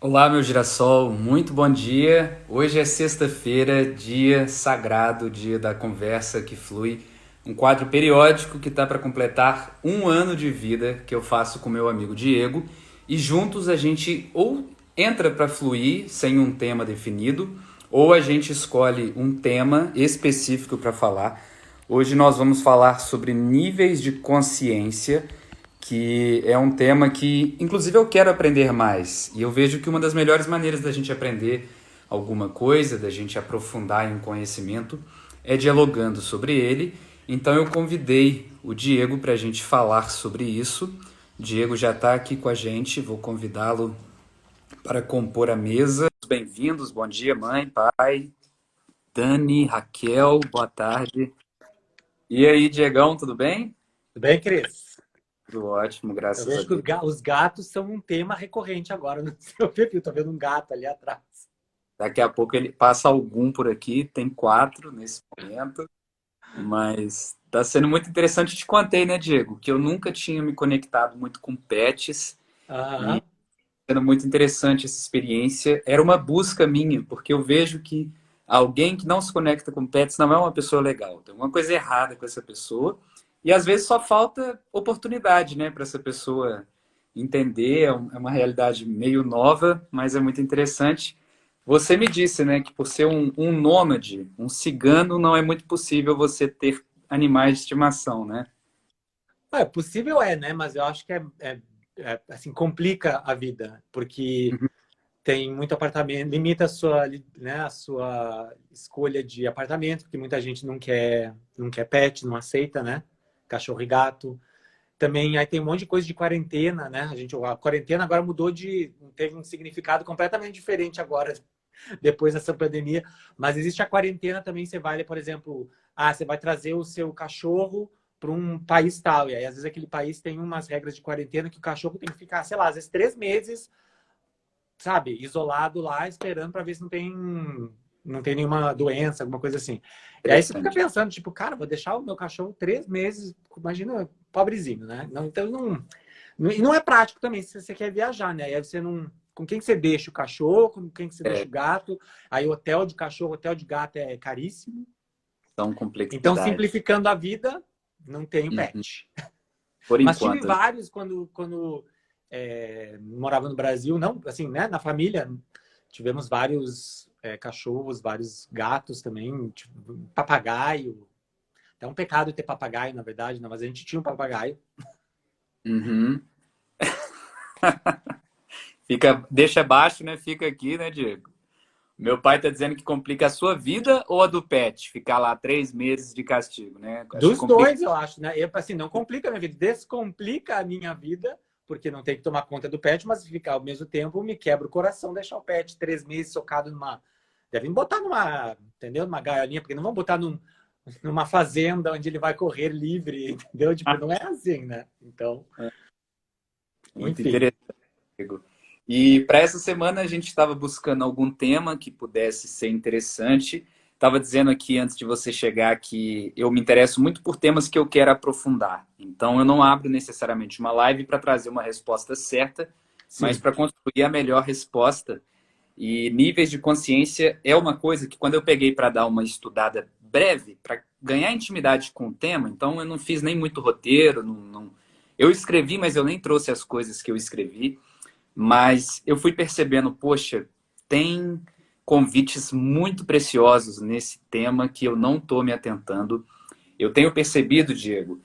Olá, meu girassol, muito bom dia. Hoje é sexta-feira, dia sagrado, dia da conversa que flui. Um quadro periódico que está para completar um ano de vida que eu faço com meu amigo Diego. E juntos a gente ou entra para fluir sem um tema definido, ou a gente escolhe um tema específico para falar. Hoje nós vamos falar sobre níveis de consciência, que é um tema que, inclusive, eu quero aprender mais. E eu vejo que uma das melhores maneiras da gente aprender alguma coisa, da gente aprofundar em um conhecimento, é dialogando sobre ele. Então eu convidei o Diego para a gente falar sobre isso. O Diego já está aqui com a gente, vou convidá-lo para compor a mesa. Bem-vindos, bom dia, mãe, pai, Dani, Raquel, boa tarde. E aí, Diegão, tudo bem? Tudo bem, Cris? Tudo ótimo, Eu graças a vejo que Deus. os gatos são um tema recorrente agora no seu perfil. Tô vendo um gato ali atrás. Daqui a pouco ele passa algum por aqui, tem quatro nesse momento, mas está sendo muito interessante. Te contei, né, Diego, que eu nunca tinha me conectado muito com pets e Aham. sendo muito interessante essa experiência. Era uma busca minha, porque eu vejo que alguém que não se conecta com pets não é uma pessoa legal. Tem alguma coisa errada com essa pessoa e às vezes só falta oportunidade, né, para essa pessoa entender. É uma realidade meio nova, mas é muito interessante. Você me disse, né, que por ser um nômade, um cigano, não é muito possível você ter animais de estimação, né? Possível né? Mas eu acho que assim, complica a vida, porque Uhum. tem muito apartamento, limita a sua escolha de apartamento, porque muita gente não quer pet, não aceita, né? Cachorro e gato. Também aí tem um monte de coisa de quarentena, né? A quarentena agora teve um significado completamente diferente agora depois dessa pandemia. Mas existe a quarentena também. Você vai, por exemplo, você vai trazer o seu cachorro para um país tal. E aí, às vezes, aquele país tem umas regras de quarentena que o cachorro tem que ficar, sei lá, às vezes 3 meses, sabe, isolado lá, esperando para ver se não tem nenhuma doença, alguma coisa assim. E aí você fica Interessante. pensando, tipo, cara, vou deixar o meu cachorro 3 meses, imagina, pobrezinho, né? Não, então não é prático também se você quer viajar, né? Aí você não. Com quem que você deixa o cachorro, com quem que você deixa É, o gato. Aí hotel de cachorro, hotel de gato é caríssimo. são Então, complexidades. simplificando a vida, não tenho Uhum. pet. Por Mas tive enquanto, né? vários quando morava no Brasil, não, assim, né? Na família, tivemos vários cachorros, vários gatos também, tipo, papagaio. É um pecado ter papagaio, na verdade, não, mas a gente tinha um papagaio. Uhum. Fica, deixa baixo, né? Fica aqui, né, Diego? Meu pai tá dizendo que complica a sua vida ou a do pet, ficar lá 3 meses de castigo, né? Acho que Dos complica. dois, eu acho, né? Eu, assim, não complica a minha vida, descomplica a minha vida, porque não tem que tomar conta do pet, mas ficar ao mesmo tempo me quebra o coração deixar o pet 3 meses socado numa. Devem botar numa, entendeu? Numa gaiolinha, porque não vão botar numa fazenda onde ele vai correr livre, entendeu? Tipo, não é assim, né? Então, Muito enfim. interessante. E para essa semana a gente estava buscando algum tema que pudesse ser interessante. Estava dizendo aqui antes de você chegar que eu me interesso muito por temas que eu quero aprofundar. Então eu não abro necessariamente uma live para trazer uma resposta certa, mas Sim. para construir a melhor resposta. E níveis de consciência é uma coisa que quando eu peguei para dar uma estudada breve, para ganhar intimidade com o tema, então eu não fiz nem muito roteiro, eu escrevi, mas eu nem trouxe as coisas que eu escrevi. Mas eu fui percebendo, poxa, tem convites muito preciosos nesse tema que eu não estou me atentando. Eu tenho percebido, Diego,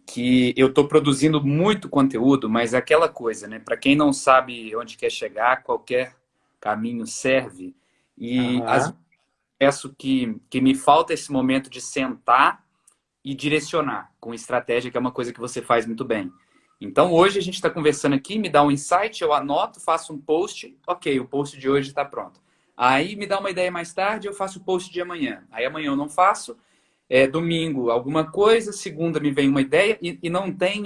que eu estou produzindo muito conteúdo, mas é aquela coisa, né? Para quem não sabe onde quer chegar, qualquer caminho serve. E às vezes Aham. peço que me falta esse momento de sentar e direcionar com estratégia, que é uma coisa que você faz muito bem. Então, hoje a gente está conversando aqui, me dá um insight, eu anoto, faço um post, ok, o post de hoje está pronto. Aí me dá uma ideia mais tarde, eu faço o post de amanhã. Aí amanhã eu não faço, domingo alguma coisa, segunda me vem uma ideia e não tem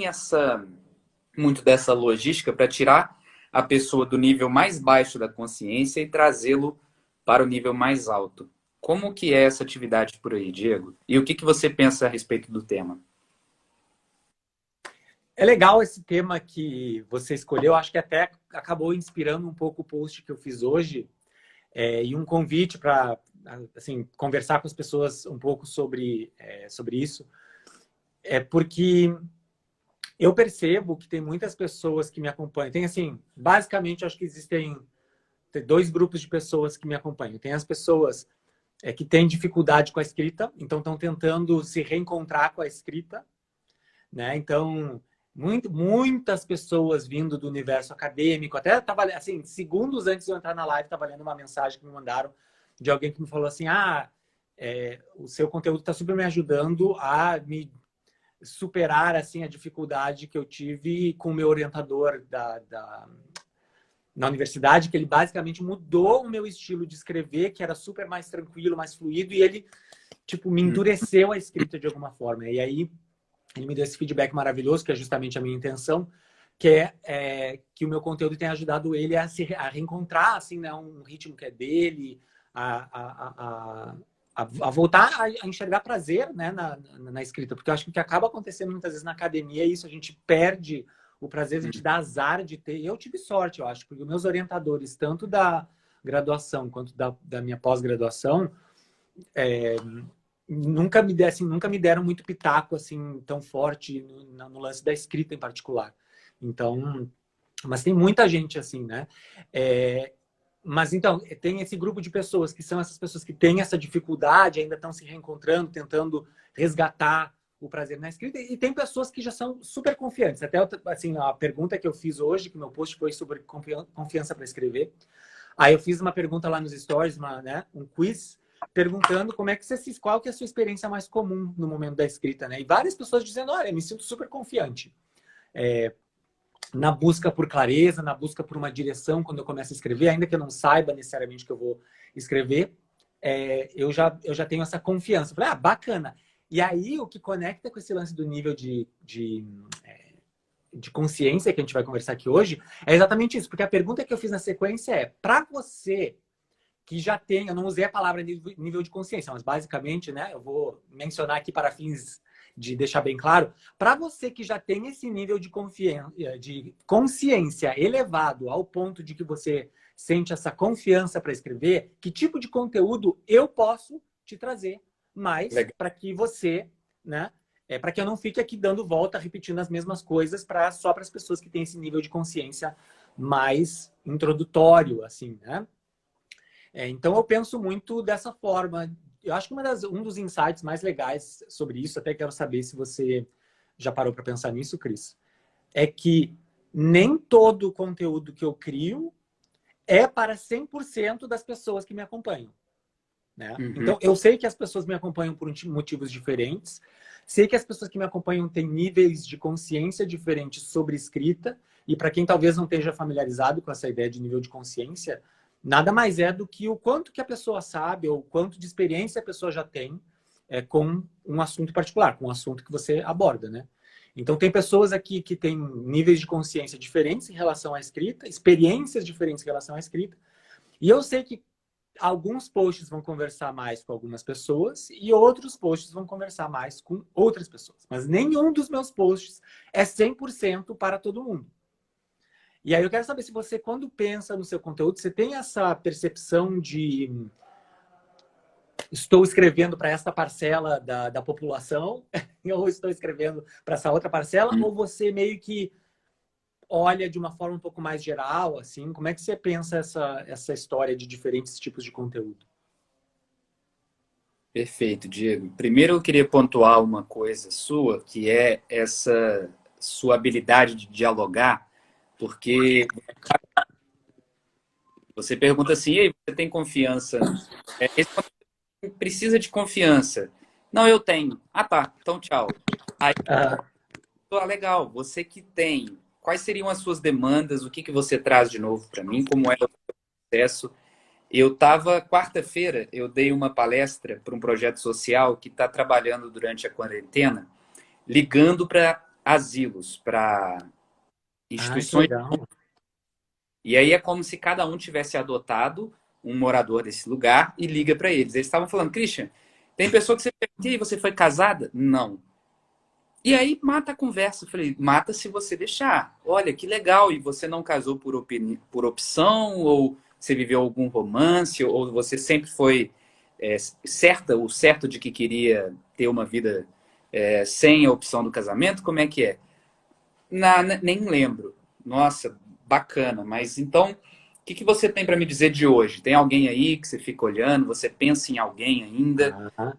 muito dessa logística para tirar a pessoa do nível mais baixo da consciência e trazê-lo para o nível mais alto. Como que é essa atividade por aí, Diego? E o que você pensa a respeito do tema? É legal esse tema que você escolheu. Acho que até acabou inspirando um pouco o post que eu fiz hoje. E um convite para assim, conversar com as pessoas um pouco sobre isso. Porque eu percebo que tem muitas pessoas que me acompanham. Tem, assim, basicamente, acho que tem dois grupos de pessoas que me acompanham. Tem as pessoas que têm dificuldade com a escrita, então estão tentando se reencontrar com a escrita, né? Então, muitas pessoas vindo do universo acadêmico, até estava assim, segundos antes de eu entrar na live, estava lendo uma mensagem que me mandaram de alguém que me falou assim: o seu conteúdo está super me ajudando a me superar assim a dificuldade que eu tive com o meu orientador na universidade, que ele basicamente mudou o meu estilo de escrever, que era super mais tranquilo, mais fluido, e ele tipo me endureceu a escrita de alguma forma. E aí ele me deu esse feedback maravilhoso, que é justamente a minha intenção, que que o meu conteúdo tenha ajudado ele a reencontrar assim, né, um ritmo que é dele, a voltar a enxergar prazer, né, na escrita. Porque eu acho que o que acaba acontecendo muitas vezes na academia é isso, a gente perde o prazer, a gente dá azar de ter. Eu tive sorte, eu acho, porque os meus orientadores, tanto da graduação quanto da minha pós-graduação, nunca me deram muito pitaco assim tão forte no lance da escrita em particular. Então, mas tem muita gente assim, né? Mas então, tem esse grupo de pessoas que são essas pessoas que têm essa dificuldade, ainda estão se reencontrando, tentando resgatar o prazer na escrita, e tem pessoas que já são super confiantes. Até assim, a pergunta que eu fiz hoje, que meu post foi sobre confiança para escrever. Aí eu fiz uma pergunta lá nos stories, um quiz, perguntando qual que é a sua experiência mais comum no momento da escrita, né? E várias pessoas dizendo: olha, eu me sinto super confiante. Na busca por clareza, na busca por uma direção quando eu começo a escrever, ainda que eu não saiba necessariamente que eu vou escrever, eu já tenho essa confiança. Eu falei, bacana. E aí, o que conecta com esse lance do nível de consciência que a gente vai conversar aqui hoje é exatamente isso. Porque a pergunta que eu fiz na sequência para você que já tem, eu não usei a palavra nível de consciência, mas basicamente, né, eu vou mencionar aqui para fins de deixar bem claro, para você que já tem esse nível de consciência elevado ao ponto de que você sente essa confiança para escrever, que tipo de conteúdo eu posso te trazer mais para que você, né, para que eu não fique aqui dando volta, repetindo as mesmas coisas só para as pessoas que têm esse nível de consciência mais introdutório, assim, né? Então, eu penso muito dessa forma. Eu acho que um dos insights mais legais sobre isso, até quero saber se você já parou para pensar nisso, Cris, é que nem todo o conteúdo que eu crio é para 100% das pessoas que me acompanham, né? Então, eu sei que as pessoas me acompanham por motivos diferentes, sei que as pessoas que me acompanham têm níveis de consciência diferentes sobre escrita, e para quem talvez não esteja familiarizado com essa ideia de nível de consciência, nada mais é do que o quanto que a pessoa sabe ou quanto de experiência a pessoa já tem com um assunto particular, com um assunto que você aborda, né? Então, tem pessoas aqui que têm níveis de consciência diferentes em relação à escrita, experiências diferentes em relação à escrita, e eu sei que alguns posts vão conversar mais com algumas pessoas e outros posts vão conversar mais com outras pessoas. Mas nenhum dos meus posts é 100% para todo mundo. E aí eu quero saber se você, quando pensa no seu conteúdo, você tem essa percepção de estou escrevendo para esta parcela da população ou estou escrevendo para essa outra parcela, ou você meio que olha de uma forma um pouco mais geral, assim? Como é que você pensa essa história de diferentes tipos de conteúdo? Perfeito, Diego. Primeiro eu queria pontuar uma coisa sua, que é essa sua habilidade de dialogar, porque você pergunta assim: e aí, você tem confiança? Esse precisa de confiança. Não, eu tenho. Ah, tá. Então, tchau. Aí, legal. Você que tem, quais seriam as suas demandas? O que você traz de novo para mim? Como é o processo? Quarta-feira, eu dei uma palestra para um projeto social que está trabalhando durante a quarentena, ligando para asilos, para instituições. E aí é como se cada um tivesse adotado um morador desse lugar e liga para eles. Eles estavam falando: Christian, tem pessoa que você pergunta: e você foi casada? Não. E aí mata a conversa. Eu falei, mata se você deixar. Olha, que legal. E você não casou por opção? Ou você viveu algum romance? Ou você sempre foi o certo de que queria ter uma vida sem a opção do casamento? Como é que é? Nem lembro. Nossa, bacana. Mas então, o que você tem para me dizer de hoje? Tem alguém aí que você fica olhando? Você pensa em alguém ainda? Ah,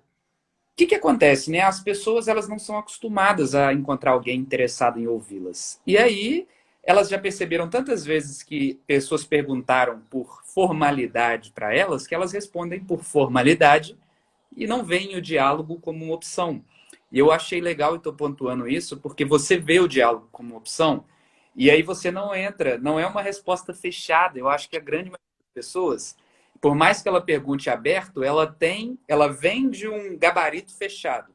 Que acontece, né? As pessoas elas não são acostumadas a encontrar alguém interessado em ouvi-las. E aí elas já perceberam tantas vezes que pessoas perguntaram por formalidade para elas que elas respondem por formalidade e não veem o diálogo como uma opção. E eu achei legal e estou pontuando isso porque você vê o diálogo como uma opção e aí você não entra, não é uma resposta fechada. Eu acho que a grande maioria das pessoas, por mais que ela pergunte aberto, ela vem de um gabarito fechado.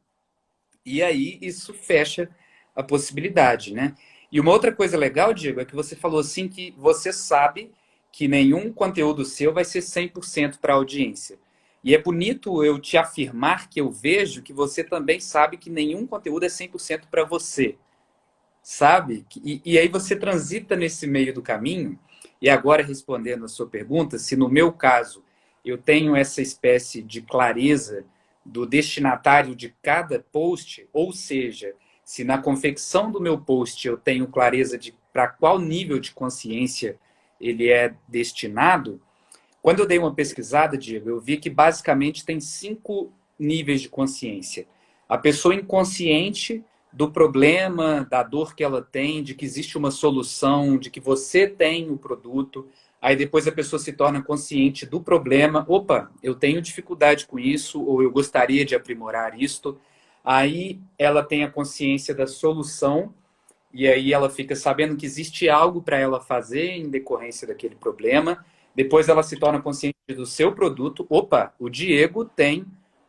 E aí isso fecha a possibilidade, né? E uma outra coisa legal, Diego, é que você falou assim que você sabe que nenhum conteúdo seu vai ser 100% para a audiência. E é bonito eu te afirmar que eu vejo que você também sabe que nenhum conteúdo é 100% para você, sabe? E aí você transita nesse meio do caminho. E agora, respondendo a sua pergunta, se no meu caso eu tenho essa espécie de clareza do destinatário de cada post, ou seja, se na confecção do meu post eu tenho clareza de para qual nível de consciência ele é destinado, quando eu dei uma pesquisada, Diego, eu vi que basicamente tem 5 níveis de consciência. A pessoa inconsciente do problema, da dor que ela tem, de que existe uma solução, de que você tem o produto. Aí depois a pessoa se torna consciente do problema. Opa, eu tenho dificuldade com isso, ou eu gostaria de aprimorar isto. Aí ela tem a consciência da solução, e aí ela fica sabendo que existe algo para ela fazer em decorrência daquele problema. Depois ela se torna consciente do seu produto. Opa, o Diego tem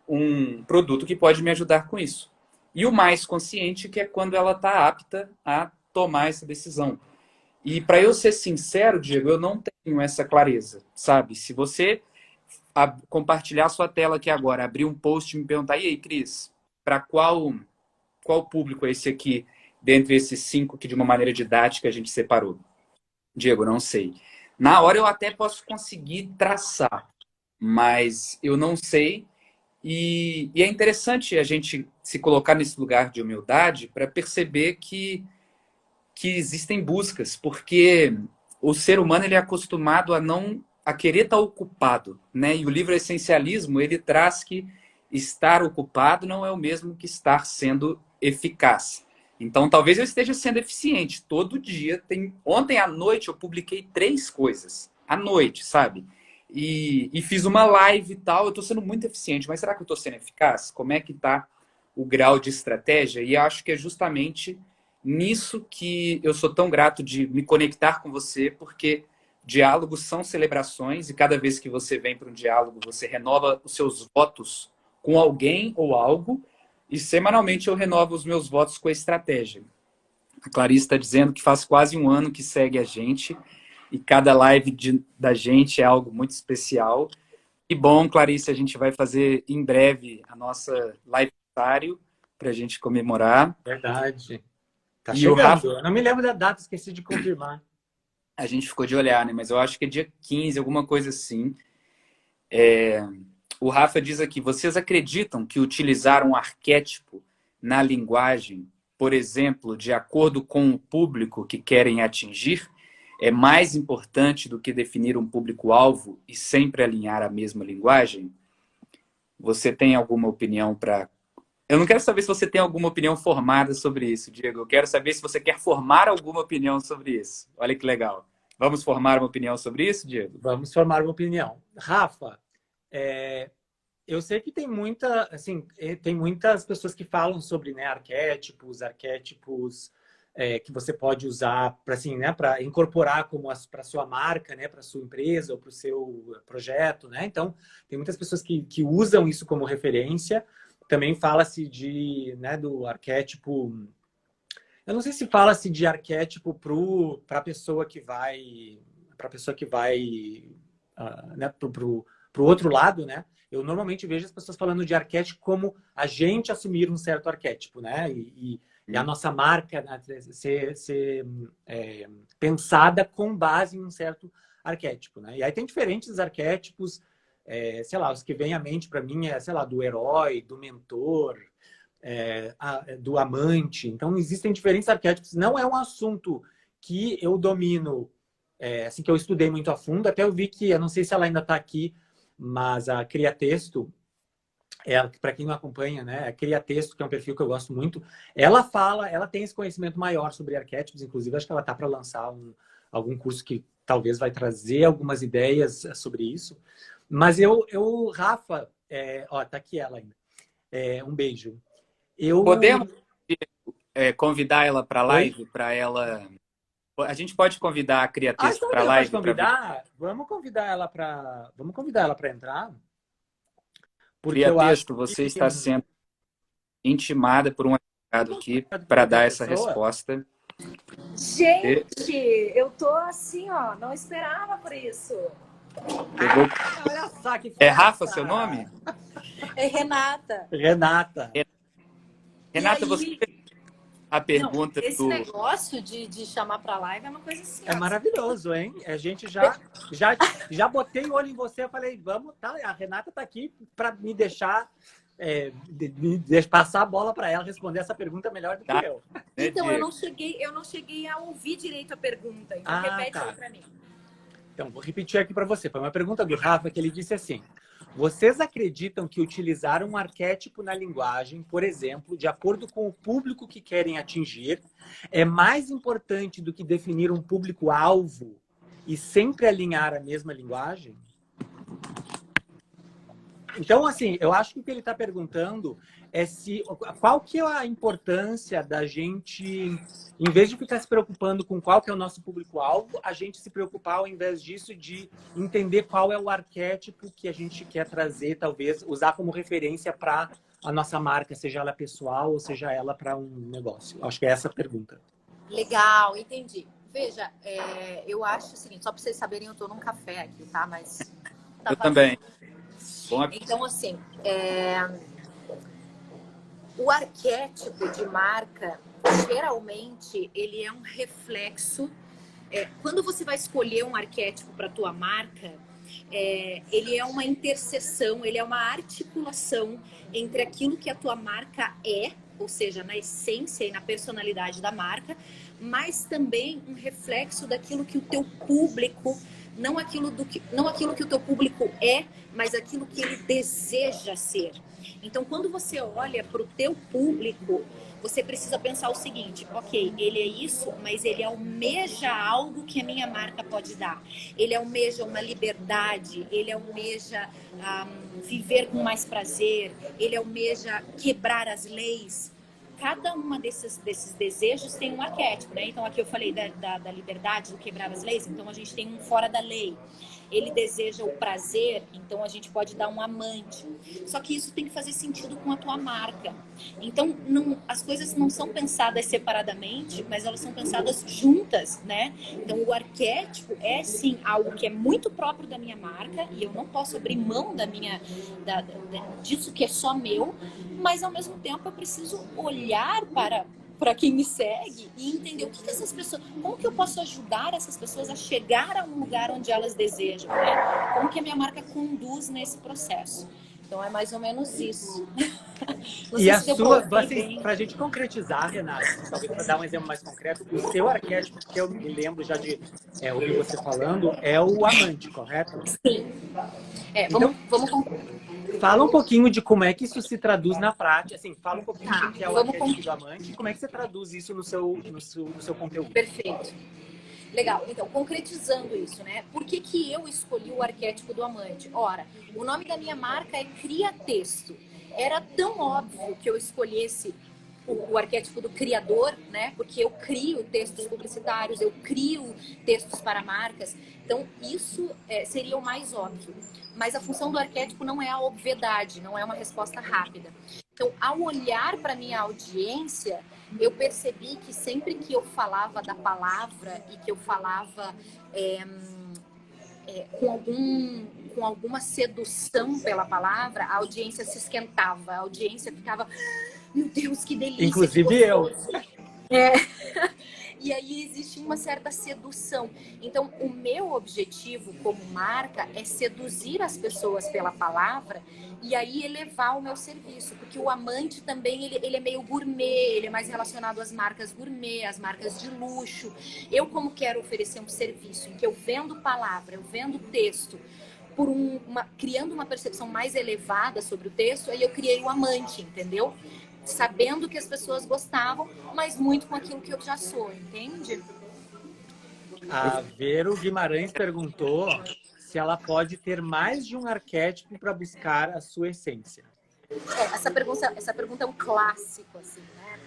um produto que pode me ajudar com isso. E o mais consciente, que é quando ela está apta a tomar essa decisão. E para eu ser sincero, Diego, eu não tenho essa clareza, sabe? Se você compartilhar sua tela aqui agora, abrir um post e me perguntar, e aí, Cris, para qual público é esse aqui, dentre esses 5 que de uma maneira didática a gente separou? Diego, não sei. Na hora eu até posso conseguir traçar, mas eu não sei. E é interessante a gente se colocar nesse lugar de humildade para perceber que existem buscas, porque o ser humano ele é acostumado a não a querer estar ocupado, né? E o livro Essencialismo ele traz que estar ocupado não é o mesmo que estar sendo eficaz. Então, talvez eu esteja sendo eficiente todo dia. Ontem à noite eu publiquei 3 coisas à noite, sabe? E fiz uma live e tal. Eu estou sendo muito eficiente, mas será que eu estou sendo eficaz? Como é que está o grau de estratégia? E acho que é justamente nisso que eu sou tão grato de me conectar com você, porque diálogos são celebrações e cada vez que você vem para um diálogo, você renova os seus votos com alguém ou algo e semanalmente eu renovo os meus votos com a estratégia. A Clarice está dizendo que faz quase um ano que segue a gente e cada live da gente é algo muito especial. E bom, Clarice, a gente vai fazer em breve a nossa live para a gente comemorar. verdade. Tá E o Rafa chegando. Eu não me lembro da data, esqueci de confirmar. a gente ficou de olhar, né? Mas eu acho que é dia 15, alguma coisa assim. O Rafa diz aqui: vocês acreditam que utilizar um arquétipo na linguagem, por exemplo, de acordo com o público que querem atingir, é mais importante do que definir um público-alvo e sempre alinhar a mesma linguagem? Você tem alguma opinião para. Eu não quero saber se você tem alguma opinião formada sobre isso, Diego. Eu quero saber se você quer formar alguma opinião sobre isso. Olha que legal. Vamos formar uma opinião sobre isso, Diego? Vamos formar uma opinião. Rafa, é, eu sei que tem muita, assim, tem muitas pessoas que falam sobre, né, arquétipos que você pode usar para, assim, né, para incorporar como para sua marca, né, para sua empresa ou para o seu projeto, né? Então, tem muitas pessoas que usam isso como referência. Também fala-se de, né, do arquétipo. Eu não sei se fala-se de arquétipo para a pessoa que vai, né, pro outro lado, né? Eu normalmente vejo as pessoas falando de arquétipo como a gente assumir um certo arquétipo, né? E a nossa marca, né, ser pensada com base em um certo arquétipo, né? E aí tem diferentes arquétipos, sei lá, os que vêm à mente para mim sei lá, do herói, do mentor, do amante. Então, existem diferentes arquétipos. Não é um assunto que eu domino, assim, que eu estudei muito a fundo. Até eu vi que, eu não sei se ela ainda está aqui, mas a Cria Texto, para quem não acompanha, né, a Cria Texto, que é um perfil que eu gosto muito, ela tem esse conhecimento maior sobre arquétipos, inclusive acho que ela está para lançar algum curso que talvez vai trazer algumas ideias sobre isso. Mas Rafa, tá aqui ela ainda. Um beijo. Podemos convidar ela para a Oi? live, para ela. A gente pode convidar a Cria Texto Então a para a gente não pode live para vir. convidar? Vamos convidar ela para entrar? Porque Cria eu acho Texto, você que está sendo intimada por um advogado aqui para qualquer dar essa pessoa. resposta. Gente, eu tô assim, ó, não esperava por isso. Olha só que É Rafa seu nome? É Renata. Renata. Renata, aí... você fez a pergunta esse do... negócio de chamar pra live é uma coisa assim. É maravilhoso, hein? A gente já botei o olho em você, eu falei, vamos, tá? A Renata tá aqui para me deixar passar a bola para ela responder essa pergunta melhor do que eu. Então, eu não cheguei a ouvir direito a pergunta. Então, repete aí para mim. Então, vou repetir aqui para você. Foi uma pergunta do Rafa que ele disse assim: vocês acreditam que utilizar um arquétipo na linguagem, por exemplo, de acordo com o público que querem atingir, é mais importante do que definir um público-alvo e sempre alinhar a mesma linguagem? Então, assim, eu acho que o que ele está perguntando é qual que é a importância da gente, em vez de ficar se preocupando com qual que é o nosso público-alvo, a gente se preocupar, ao invés disso, de entender qual é o arquétipo que a gente quer trazer, talvez, usar como referência para a nossa marca, seja ela pessoal ou seja ela para um negócio. Acho que é essa a pergunta. Legal, entendi. Veja, eu acho o seguinte, só para vocês saberem, eu estou num café aqui, tá? Mas eu também. Então, assim, o arquétipo de marca, geralmente, ele é um reflexo. Quando você vai escolher um arquétipo para a tua marca, ele é uma interseção, ele é uma articulação entre aquilo que a tua marca é, ou seja, na essência e na personalidade da marca, mas também um reflexo daquilo que o teu público, não aquilo que o teu público é, mas aquilo que ele deseja ser. Então, quando você olha para o teu público, você precisa pensar o seguinte: ok, ele é isso, mas ele almeja algo que a minha marca pode dar. Ele almeja uma liberdade, ele almeja viver com mais prazer, ele almeja quebrar as leis. Cada uma desses desejos tem um arquétipo, né? Então, aqui eu falei da liberdade, do quebrar as leis. Então, a gente tem um fora da lei. Ele deseja o prazer, então a gente pode dar um amante. Só que isso tem que fazer sentido com a tua marca. Então, as coisas não são pensadas separadamente, mas elas são pensadas juntas, né? Então, o arquétipo é, sim, algo que é muito próprio da minha marca e eu não posso abrir mão disso que é só meu, mas, ao mesmo tempo, eu preciso olhar para quem me segue e entender o que essas pessoas, como que eu posso ajudar essas pessoas a chegar a um lugar onde elas desejam, né? Como que a minha marca conduz nesse processo. Então, é mais ou menos isso. E a sua, assim, para a gente concretizar, Renata, talvez para dar um exemplo mais concreto, o seu arquétipo, que eu me lembro já de ouvir você falando, é o amante, correto? Sim. Então, fala um pouquinho de como é que isso se traduz na prática. Assim, fala um pouquinho do que é o arquétipo do amante e como é que você traduz isso no seu conteúdo. Perfeito. Legal. Então, concretizando isso, né? Por que eu escolhi o arquétipo do amante? Ora, o nome da minha marca é Cria Texto. Era tão óbvio que eu escolhesse o arquétipo do criador, né? Porque eu crio textos publicitários, eu crio textos para marcas. Então, isso seria o mais óbvio. Mas a função do arquétipo não é a obviedade, não é uma resposta rápida. Então, ao olhar para minha audiência, eu percebi que sempre que eu falava da palavra e que eu falava com alguma sedução pela palavra, a audiência se esquentava, a audiência ficava meu Deus, que delícia, Inclusive que eu. gostoso. É. E aí existe uma certa sedução. Então, o meu objetivo como marca é seduzir as pessoas pela palavra e aí elevar o meu serviço. Porque o amante também, ele é meio gourmet, ele é mais relacionado às marcas gourmet, às marcas de luxo. Eu, como quero oferecer um serviço em que eu vendo palavra, eu vendo texto, criando uma percepção mais elevada sobre o texto, aí eu criei o amante, entendeu? Sabendo que as pessoas gostavam, mas muito com aquilo que eu já sou, entende? A Vero Guimarães perguntou se ela pode ter mais de um arquétipo para buscar a sua essência. Essa pergunta é um clássico, assim, né?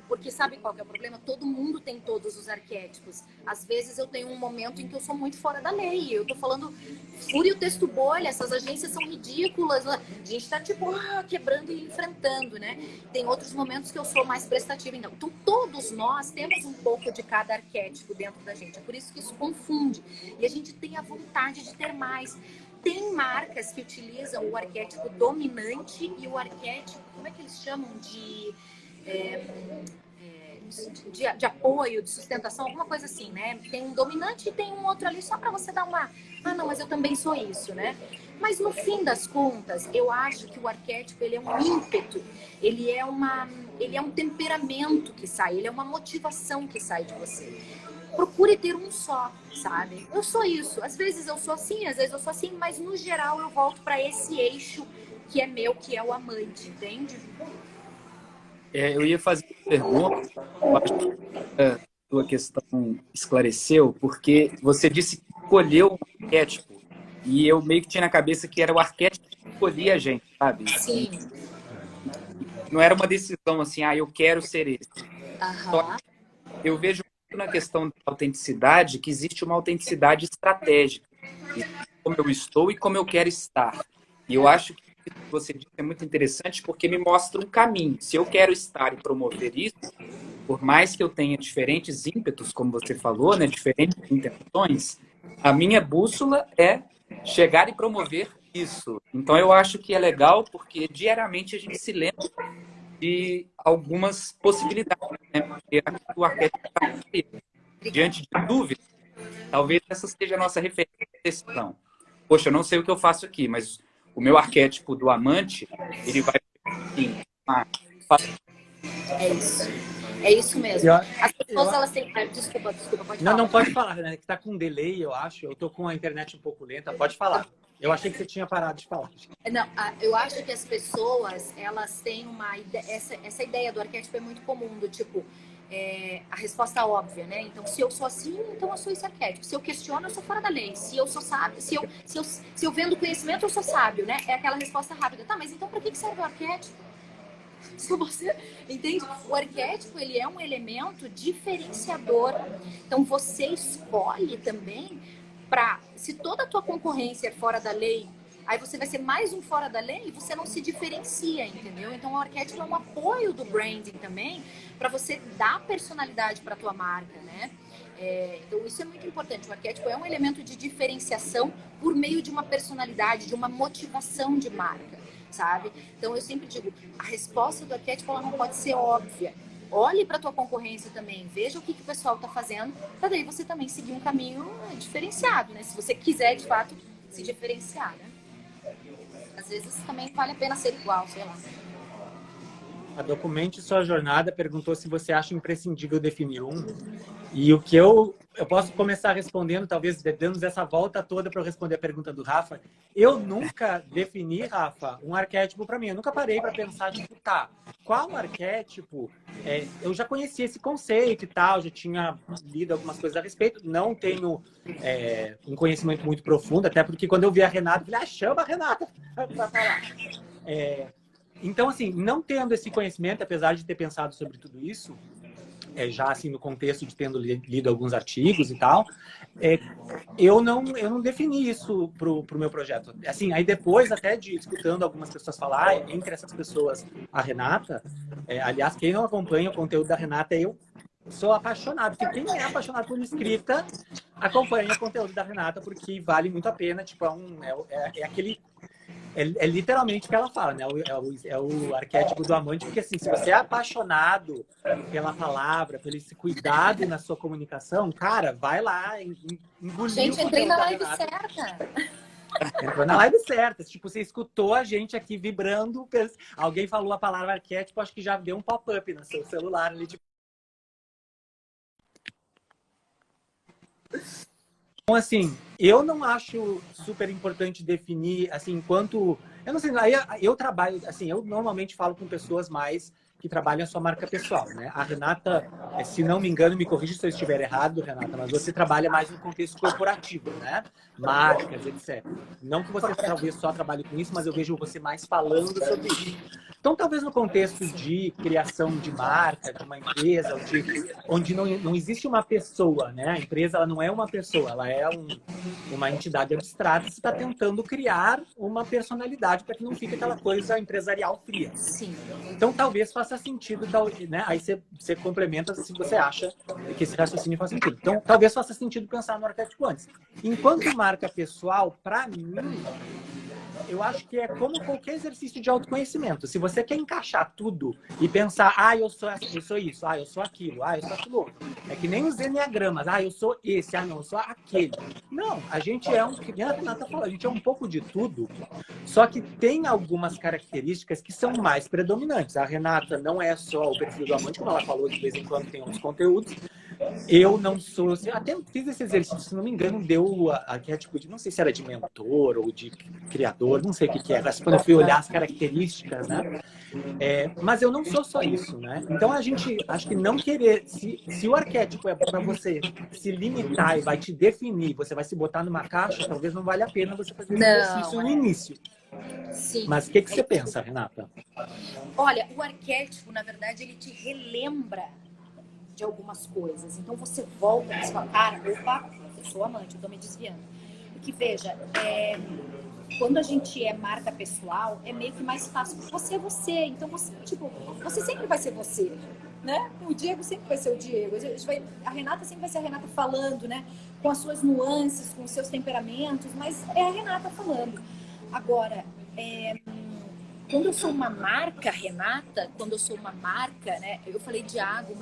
Porque sabe qual que é o problema? Todo mundo tem todos os arquétipos. Às vezes eu tenho um momento em que eu sou muito fora da lei. Eu tô falando fúria o texto bolha, essas agências são ridículas. A gente tá tipo quebrando e enfrentando, né? Tem outros momentos que eu sou mais prestativa. Então todos nós temos um pouco de cada arquétipo dentro da gente. É por isso que isso confunde. E a gente tem a vontade de ter mais. Tem marcas que utilizam o arquétipo dominante e o arquétipo, como é que eles chamam? De apoio, de sustentação, alguma coisa assim, né? Tem um dominante e tem um outro ali só para você dar uma... Ah, não, mas eu também sou isso, né? Mas no fim das contas, eu acho que o arquétipo, ele é um ímpeto, ele é um temperamento que sai, ele é uma motivação que sai de você. Procure ter um só, sabe? Eu sou isso. Às vezes eu sou assim, às vezes eu sou assim, mas no geral eu volto para esse eixo que é meu, que é o amante, entende? Eu ia fazer uma pergunta, eu acho que a sua questão esclareceu, porque você disse que escolheu um arquétipo, e eu meio que tinha na cabeça que era o arquétipo que escolhia a gente, sabe? Sim. Não era uma decisão assim, eu quero ser esse. Aham. Eu vejo na questão da autenticidade que existe uma autenticidade estratégica. Como eu estou e como eu quero estar. E eu acho que o que você disse é muito interessante porque me mostra um caminho. Se eu quero estar e promover isso, por mais que eu tenha diferentes ímpetos, como você falou, né, diferentes intenções, a minha bússola é chegar e promover isso. Então eu acho que é legal porque diariamente a gente se lembra de algumas possibilidades, né? Porque o arquétipo está diante de dúvida. Talvez essa seja a nossa referência de decisão. Poxa, eu não sei o que eu faço aqui, mas o meu arquétipo do amante, ele vai assim, É isso. É isso mesmo. As pessoas, elas têm... Desculpa, pode falar. Não pode falar, né? Que tá com um delay, eu acho. Eu tô com a internet um pouco lenta. Pode falar. Eu achei que você tinha parado de falar. Não, eu acho que as pessoas, elas têm uma ideia... Essa ideia do arquétipo é muito comum, do tipo... a resposta óbvia, né? Então, se eu sou assim, então eu sou esse arquétipo. Se eu questiono, eu sou fora da lei. Se eu sou sábio, se eu vendo conhecimento, eu sou sábio, né? É aquela resposta rápida. Tá, mas então para que serve o arquétipo? Se você entende, o arquétipo, ele é um elemento diferenciador. Então você escolhe também se toda a tua concorrência é fora da lei, aí você vai ser mais um fora da lei e você não se diferencia, entendeu? Então o arquétipo é um apoio do branding também para você dar personalidade para tua marca, né? Então isso é muito importante. O arquétipo é um elemento de diferenciação por meio de uma personalidade, de uma motivação de marca, sabe? Então eu sempre digo, a resposta do arquétipo ela não pode ser óbvia. Olhe para tua concorrência também, veja o que o pessoal está fazendo, para daí você também seguir um caminho diferenciado, né? Se você quiser de fato se diferenciar, né? Às vezes também vale a pena ser igual, sei lá. A Documente Sua Jornada perguntou se você acha imprescindível definir um. E o que eu posso começar respondendo, talvez dando essa volta toda para eu responder a pergunta do Rafa. Eu nunca defini, Rafa, um arquétipo para mim. Eu nunca parei para pensar, tipo, tá, qual arquétipo? Eu já conhecia esse conceito e tal, já tinha lido algumas coisas a respeito. Não tenho um conhecimento muito profundo, até porque quando eu vi a Renata, eu falei, chama a Renata para falar. Então, assim, não tendo esse conhecimento, apesar de ter pensado sobre tudo isso, já assim no contexto de tendo lido alguns artigos e tal, eu não defini isso pro meu projeto. Assim, aí depois até de escutando algumas pessoas falar, entre essas pessoas a Renata, aliás, quem não acompanha o conteúdo da Renata, eu sou apaixonado, porque quem é apaixonado por escrita acompanha o conteúdo da Renata, porque vale muito a pena, tipo, é aquele É literalmente o que ela fala, né? É o arquétipo do amante, porque assim, se você é apaixonado pela palavra, pelo esse cuidado na sua comunicação, cara, vai lá, engoliu o Gente, entrei conteúdo na da live Renata. certa. Entrou na live certa. Tipo, você escutou a gente aqui vibrando. Alguém falou a palavra arquétipo, acho que já deu um pop-up no seu celular ali. Tipo... Então, assim, eu não acho super importante definir, assim, enquanto... Eu não sei, eu trabalho, assim, eu normalmente falo com pessoas mais que trabalham a sua marca pessoal, né? A Renata, se não me engano, me corrija se eu estiver errado, Renata, mas você trabalha mais no contexto corporativo, né? Marcas, etc. Não que você talvez só trabalhe com isso, mas eu vejo você mais falando sobre isso. Então, talvez no contexto de criação de marca, de uma empresa, onde não existe uma pessoa, né? A empresa ela não é uma pessoa, ela é uma entidade abstrata, você está tentando criar uma personalidade para que não fique aquela coisa empresarial fria. Sim. Então, talvez faça sentido, né? Aí você complementa se você acha que esse raciocínio faz sentido. Então, talvez faça sentido pensar no arquétipo antes. Enquanto marca pessoal, para mim, eu acho que é como qualquer exercício de autoconhecimento. Se você quer encaixar tudo e pensar, eu sou isso, eu sou aquilo, eu sou aquilo outro. É que nem os enneagramas, eu sou esse, não, eu sou aquele. Não, a gente que a Renata falou, a gente é um pouco de tudo, só que tem algumas características que são mais predominantes. A Renata não é só o perfil do amante, como ela falou, de vez em quando tem uns conteúdos. Eu não sou... Até fiz esse exercício, se não me engano, deu arquétipo de... Não sei se era de mentor ou de criador, não sei o que é. Mas quando eu fui olhar as características, né? Mas eu não sou só isso, né? Então, a gente... Acho que não querer... Se o arquétipo é para você se limitar e vai te definir, você vai se botar numa caixa, talvez não valha a pena você fazer esse exercício no início. Sim. Mas o que você pensa, Renata? Olha, o arquétipo, na verdade, ele te relembra de algumas coisas. Então você volta e fala, cara, opa, eu sou amante, eu tô me desviando. Porque veja, quando a gente é marca pessoal, é meio que mais fácil. Você é você, então você, tipo, você sempre vai ser você, né? O Diego sempre vai ser o Diego. A Renata sempre vai ser a Renata falando, né? Com as suas nuances, com os seus temperamentos, mas é a Renata falando. Agora, quando eu sou uma marca, Renata, quando eu sou uma marca, né? Eu falei Diego,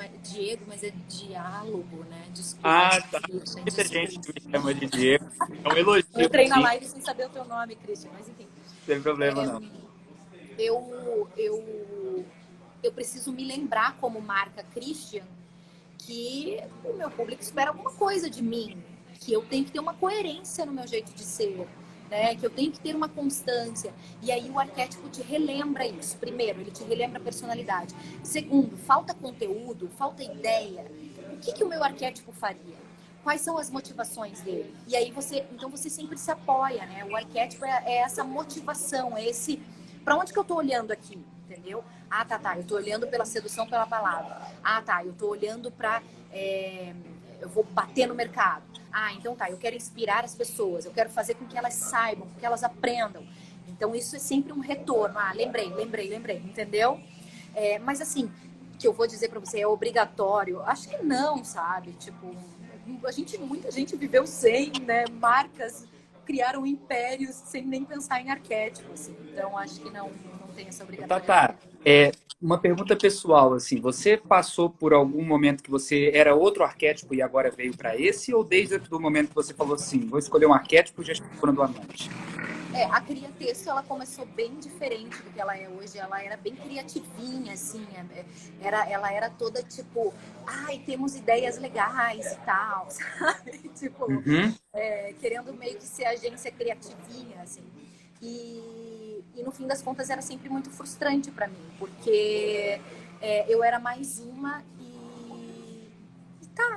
mas é diálogo, né? Desculpa. Tá. Muita gente me chama de Diego. É um elogio. Eu entrei na live sem saber o teu nome, Christian, mas enfim. Sem problema, não. Eu preciso me lembrar como marca Christian que o meu público espera alguma coisa de mim, que eu tenho que ter uma coerência no meu jeito de ser. Né, que eu tenho que ter uma constância. E aí o arquétipo te relembra isso. Primeiro, ele te relembra a personalidade. Segundo, falta conteúdo, falta ideia. O que o meu arquétipo faria? Quais são as motivações dele? E aí você sempre se apoia, né? O arquétipo é essa motivação, é esse... Para onde que eu tô olhando aqui? Entendeu? Tá. Eu tô olhando pela sedução pela palavra. Tá. Eu tô olhando para... eu vou bater no mercado. Então tá, eu quero inspirar as pessoas, eu quero fazer com que elas saibam, com que elas aprendam. Então isso é sempre um retorno. Lembrei, entendeu? Mas assim, que eu vou dizer pra você, é obrigatório? Acho que não, sabe? Tipo, muita gente viveu sem, né? Marcas criaram impérios sem nem pensar em arquétipo, assim. Então acho que não tem essa obrigatoriedade. Uma pergunta pessoal, assim, você passou por algum momento que você era outro arquétipo e agora veio para esse, ou desde o momento que você falou assim, vou escolher um arquétipo e já estou procurando o amante? A Cria Texto, ela começou bem diferente do que ela é hoje. Ela era bem criativinha, assim. Ela era toda tipo, temos ideias legais e tal, sabe? Tipo, querendo meio que ser agência criativinha, assim. E no fim das contas era sempre muito frustrante para mim, porque eu era mais uma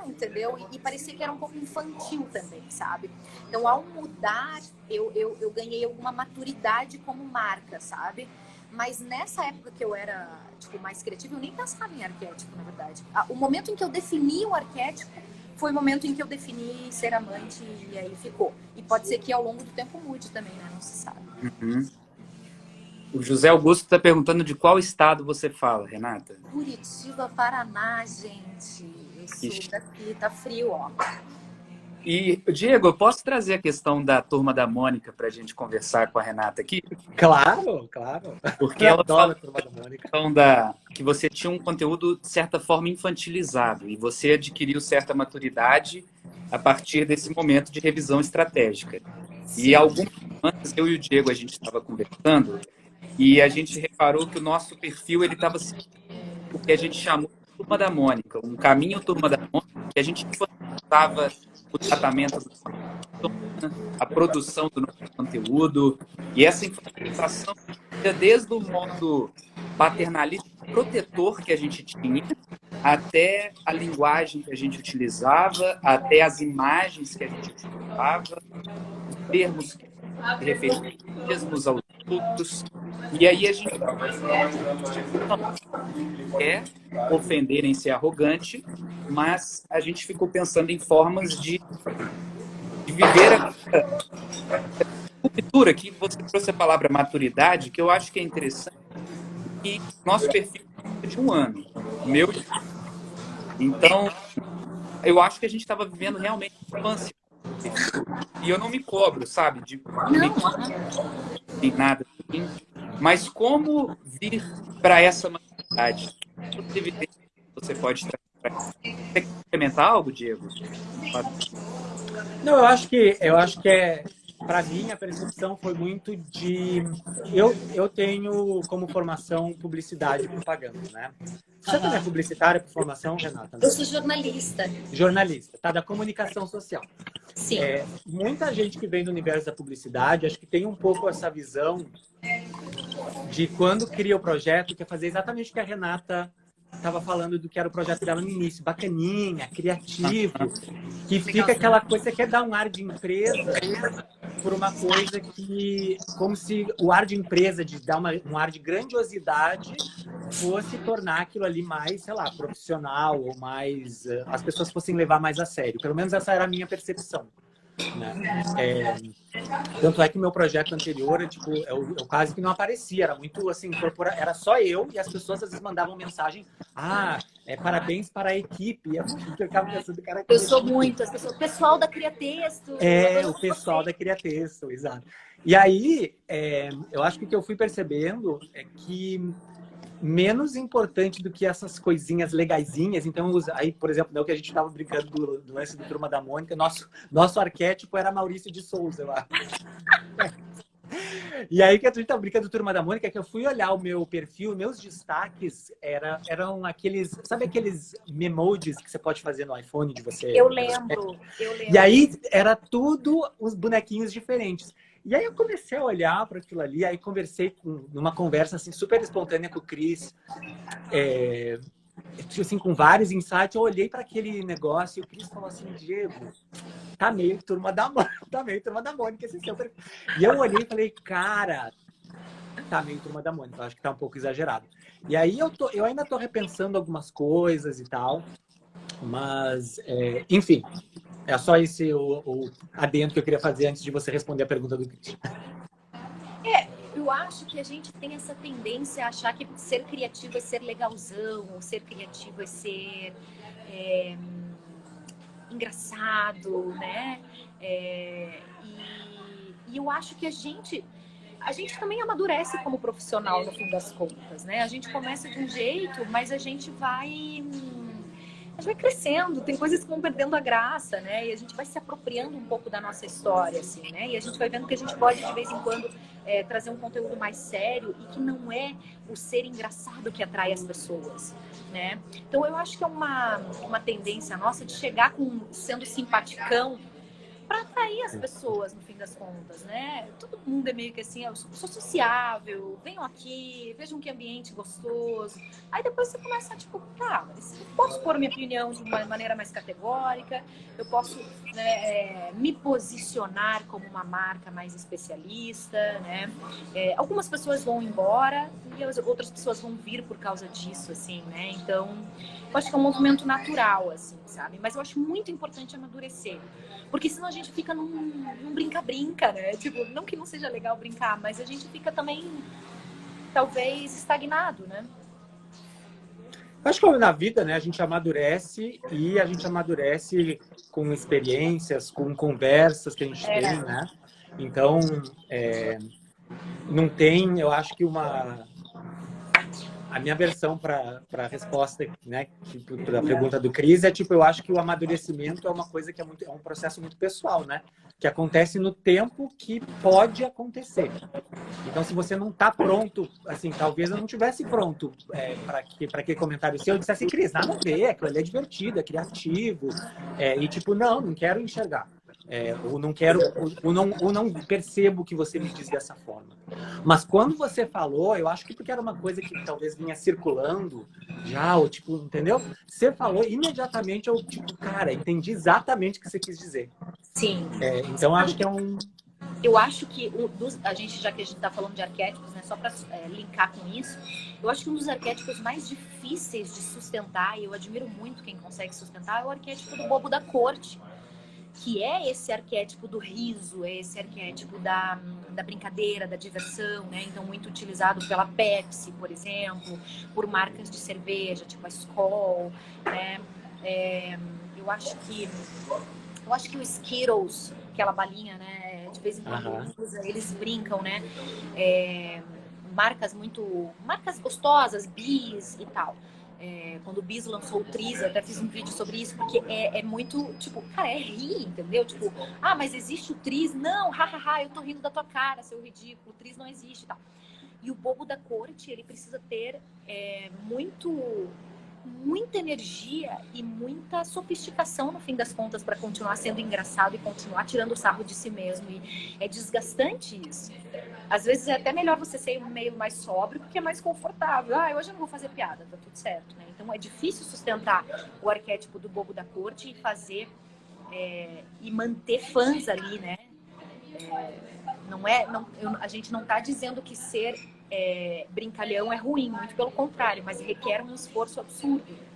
entendeu? E parecia que era um pouco infantil também, sabe? Então, ao mudar, eu ganhei alguma maturidade como marca, sabe? Mas nessa época que eu era, tipo, mais criativa, eu nem pensava em arquétipo, na verdade. O momento em que eu defini o arquétipo foi o momento em que eu defini ser amante e aí ficou. E pode ser que ao longo do tempo mude também, né? Não se sabe. O José Augusto está perguntando de qual estado você fala, Renata? Curitiba, Paraná, gente. Eu sou daqui, tá frio, ó. E, Diego, eu posso trazer a questão da Turma da Mônica para a gente conversar com a Renata aqui? Claro, claro. Porque Eu ela adoro falou a Turma da Mônica. que você tinha um conteúdo, de certa forma, infantilizado e você adquiriu certa maturidade a partir desse momento de revisão estratégica. E Sim. algumas semanas, eu e o Diego, a gente estava conversando e a gente reparou que o nosso perfil ele estava seguindo o que a gente chamou de Turma da Mônica, um caminho Turma da Mônica, que a gente infantilizava o tratamento do a produção do nosso conteúdo, e essa infantilização ia desde o modo paternalista protetor que a gente tinha, até a linguagem que a gente utilizava, até as imagens que a gente utilizava, os termos que se referiam mesmos aos outros. E aí a gente não quer ofender em ser arrogante, mas a gente ficou pensando em formas de viver a cultura, que você trouxe a palavra maturidade, que eu acho que é interessante, e nosso perfil é de um ano, o meu. Então, eu acho que a gente estava vivendo realmente infância. E eu não me cobro, sabe, de Não, nem nada assim. Mas como vir para essa maturidade? Que evidência você pode trazer para isso? Você quer implementar algo, Diego? Não, eu acho que para mim a percepção foi muito de eu tenho como formação publicidade e propaganda, né? Você também é publicitária por formação, Renata? eu sou jornalista. Jornalista, tá? Da comunicação social. Sim. Muita gente que vem do universo da publicidade, acho que tem um pouco essa visão de quando cria o projeto, que é fazer exatamente o que a Renata estava falando do que era o projeto dela no início, bacaninha, criativo, que fica aquela coisa, você quer dar um ar de empresa por uma coisa que, como se o ar de empresa, de dar um ar de grandiosidade, fosse tornar aquilo ali mais, sei lá, profissional, ou mais, as pessoas fossem levar mais a sério. Pelo menos essa era a minha percepção. Né? Tanto é que o meu projeto anterior, eu quase que não aparecia, era muito assim, era só eu e as pessoas às vezes mandavam mensagem, parabéns para a equipe. Eu ficava pensando, cara, Eu sou muito, as pessoas, o pessoal da Cria Texto. o pessoal da Cria Texto, exato. E aí, eu acho que o que eu fui percebendo é que menos importante do que essas coisinhas legaisinhas. Então, aí, por exemplo, o que a gente estava brincando do lance do Turma da Mônica, nosso arquétipo era Maurício de Souza, eu acho. E aí que a gente tá brincando do Turma da Mônica, que eu fui olhar o meu perfil, meus destaques eram aqueles, sabe aqueles memojis que você pode fazer no iPhone de você? Eu lembro. E aí era tudo os bonequinhos diferentes. E aí eu comecei a olhar para aquilo ali, aí conversei numa conversa assim super espontânea com o Cris, assim, com vários insights, eu olhei para aquele negócio e o Cris falou assim, Diego, tá meio Turma da Mônica esse seu perfil. E eu olhei e falei, cara, tá meio Turma da Mônica, eu acho que tá um pouco exagerado. E aí eu ainda tô repensando algumas coisas e tal, mas, enfim, é só esse o adendo que eu queria fazer antes de você responder a pergunta do Cris. Eu acho que a gente tem essa tendência a achar que ser criativo é ser legalzão, ou ser criativo é ser engraçado, né? E eu acho que a gente também amadurece como profissional no fim das contas, né? A gente começa de um jeito, mas a gente vai crescendo, tem coisas que vão perdendo a graça, né? E a gente vai se apropriando um pouco da nossa história, assim, né? E a gente vai vendo que a gente pode, de vez em quando, trazer um conteúdo mais sério e que não é o ser engraçado que atrai as pessoas, né? Então, eu acho que é uma tendência nossa de chegar sendo simpaticão para atrair as pessoas, no fim das contas, né? Todo mundo é meio que assim, eu sou sociável, venham aqui, vejam que ambiente gostoso. Aí depois você começa a, mas eu posso pôr minha opinião de uma maneira mais categórica, eu posso me posicionar como uma marca mais especialista, né? Algumas pessoas vão embora e outras pessoas vão vir por causa disso, assim, né? Então, eu acho que é um movimento natural, assim, sabe? Mas eu acho muito importante amadurecer. Porque senão a gente fica num brinca-brinca, né? Não que não seja legal brincar, mas a gente fica também, talvez, estagnado, né? Acho que na vida, né, a gente amadurece e a gente amadurece com experiências, com conversas que a gente tem, né? Então, não tem, eu acho que a minha versão para a resposta, né, para a pergunta do Cris é tipo, eu acho que o amadurecimento é uma coisa que é um processo muito pessoal, né? Que acontece no tempo que pode acontecer. Então, se você não está pronto, assim, talvez eu não tivesse pronto para aquele comentário seu, eu dissesse, Cris, nada a ver, aquilo ali é divertido, é criativo, e tipo, não quero enxergar. Ou não quero, ou não percebo que você me diz dessa forma. Mas quando você falou, eu acho que porque era uma coisa que talvez vinha circulando já, ou tipo, entendeu? Você falou, imediatamente eu, tipo, cara, entendi exatamente o que você quis dizer. Sim. Então, acho que é Eu acho que já que a gente está falando de arquétipos, né, só para linkar com isso, eu acho que um dos arquétipos mais difíceis de sustentar, e eu admiro muito quem consegue sustentar, é o arquétipo do bobo da corte, que é esse arquétipo do riso, é esse arquétipo da brincadeira, da diversão, né? Então, muito utilizado pela Pepsi, por exemplo, por marcas de cerveja, tipo a Skol, né? Eu acho que o Skittles, aquela balinha, né? De vez em quando eles brincam, né? Marcas gostosas, bis e tal. Quando o Bis lançou o Tris, eu até fiz um vídeo sobre isso, porque é muito, tipo, cara, rir, entendeu? Tipo, mas existe o Tris? Não, hahaha, eu tô rindo da tua cara, seu ridículo, o Tris não existe e tal. E o bobo da corte, ele precisa ter muita energia e muita sofisticação, no fim das contas, para continuar sendo engraçado e continuar tirando o sarro de si mesmo. E é desgastante isso. Às vezes é até melhor você ser meio mais sóbrio, porque é mais confortável. Hoje eu não vou fazer piada, tá tudo certo, né? Então é difícil sustentar o arquétipo do bobo da corte e fazer e manter fãs ali, né? A gente não tá dizendo que ser brincalhão é ruim, muito pelo contrário, mas requer um esforço absurdo.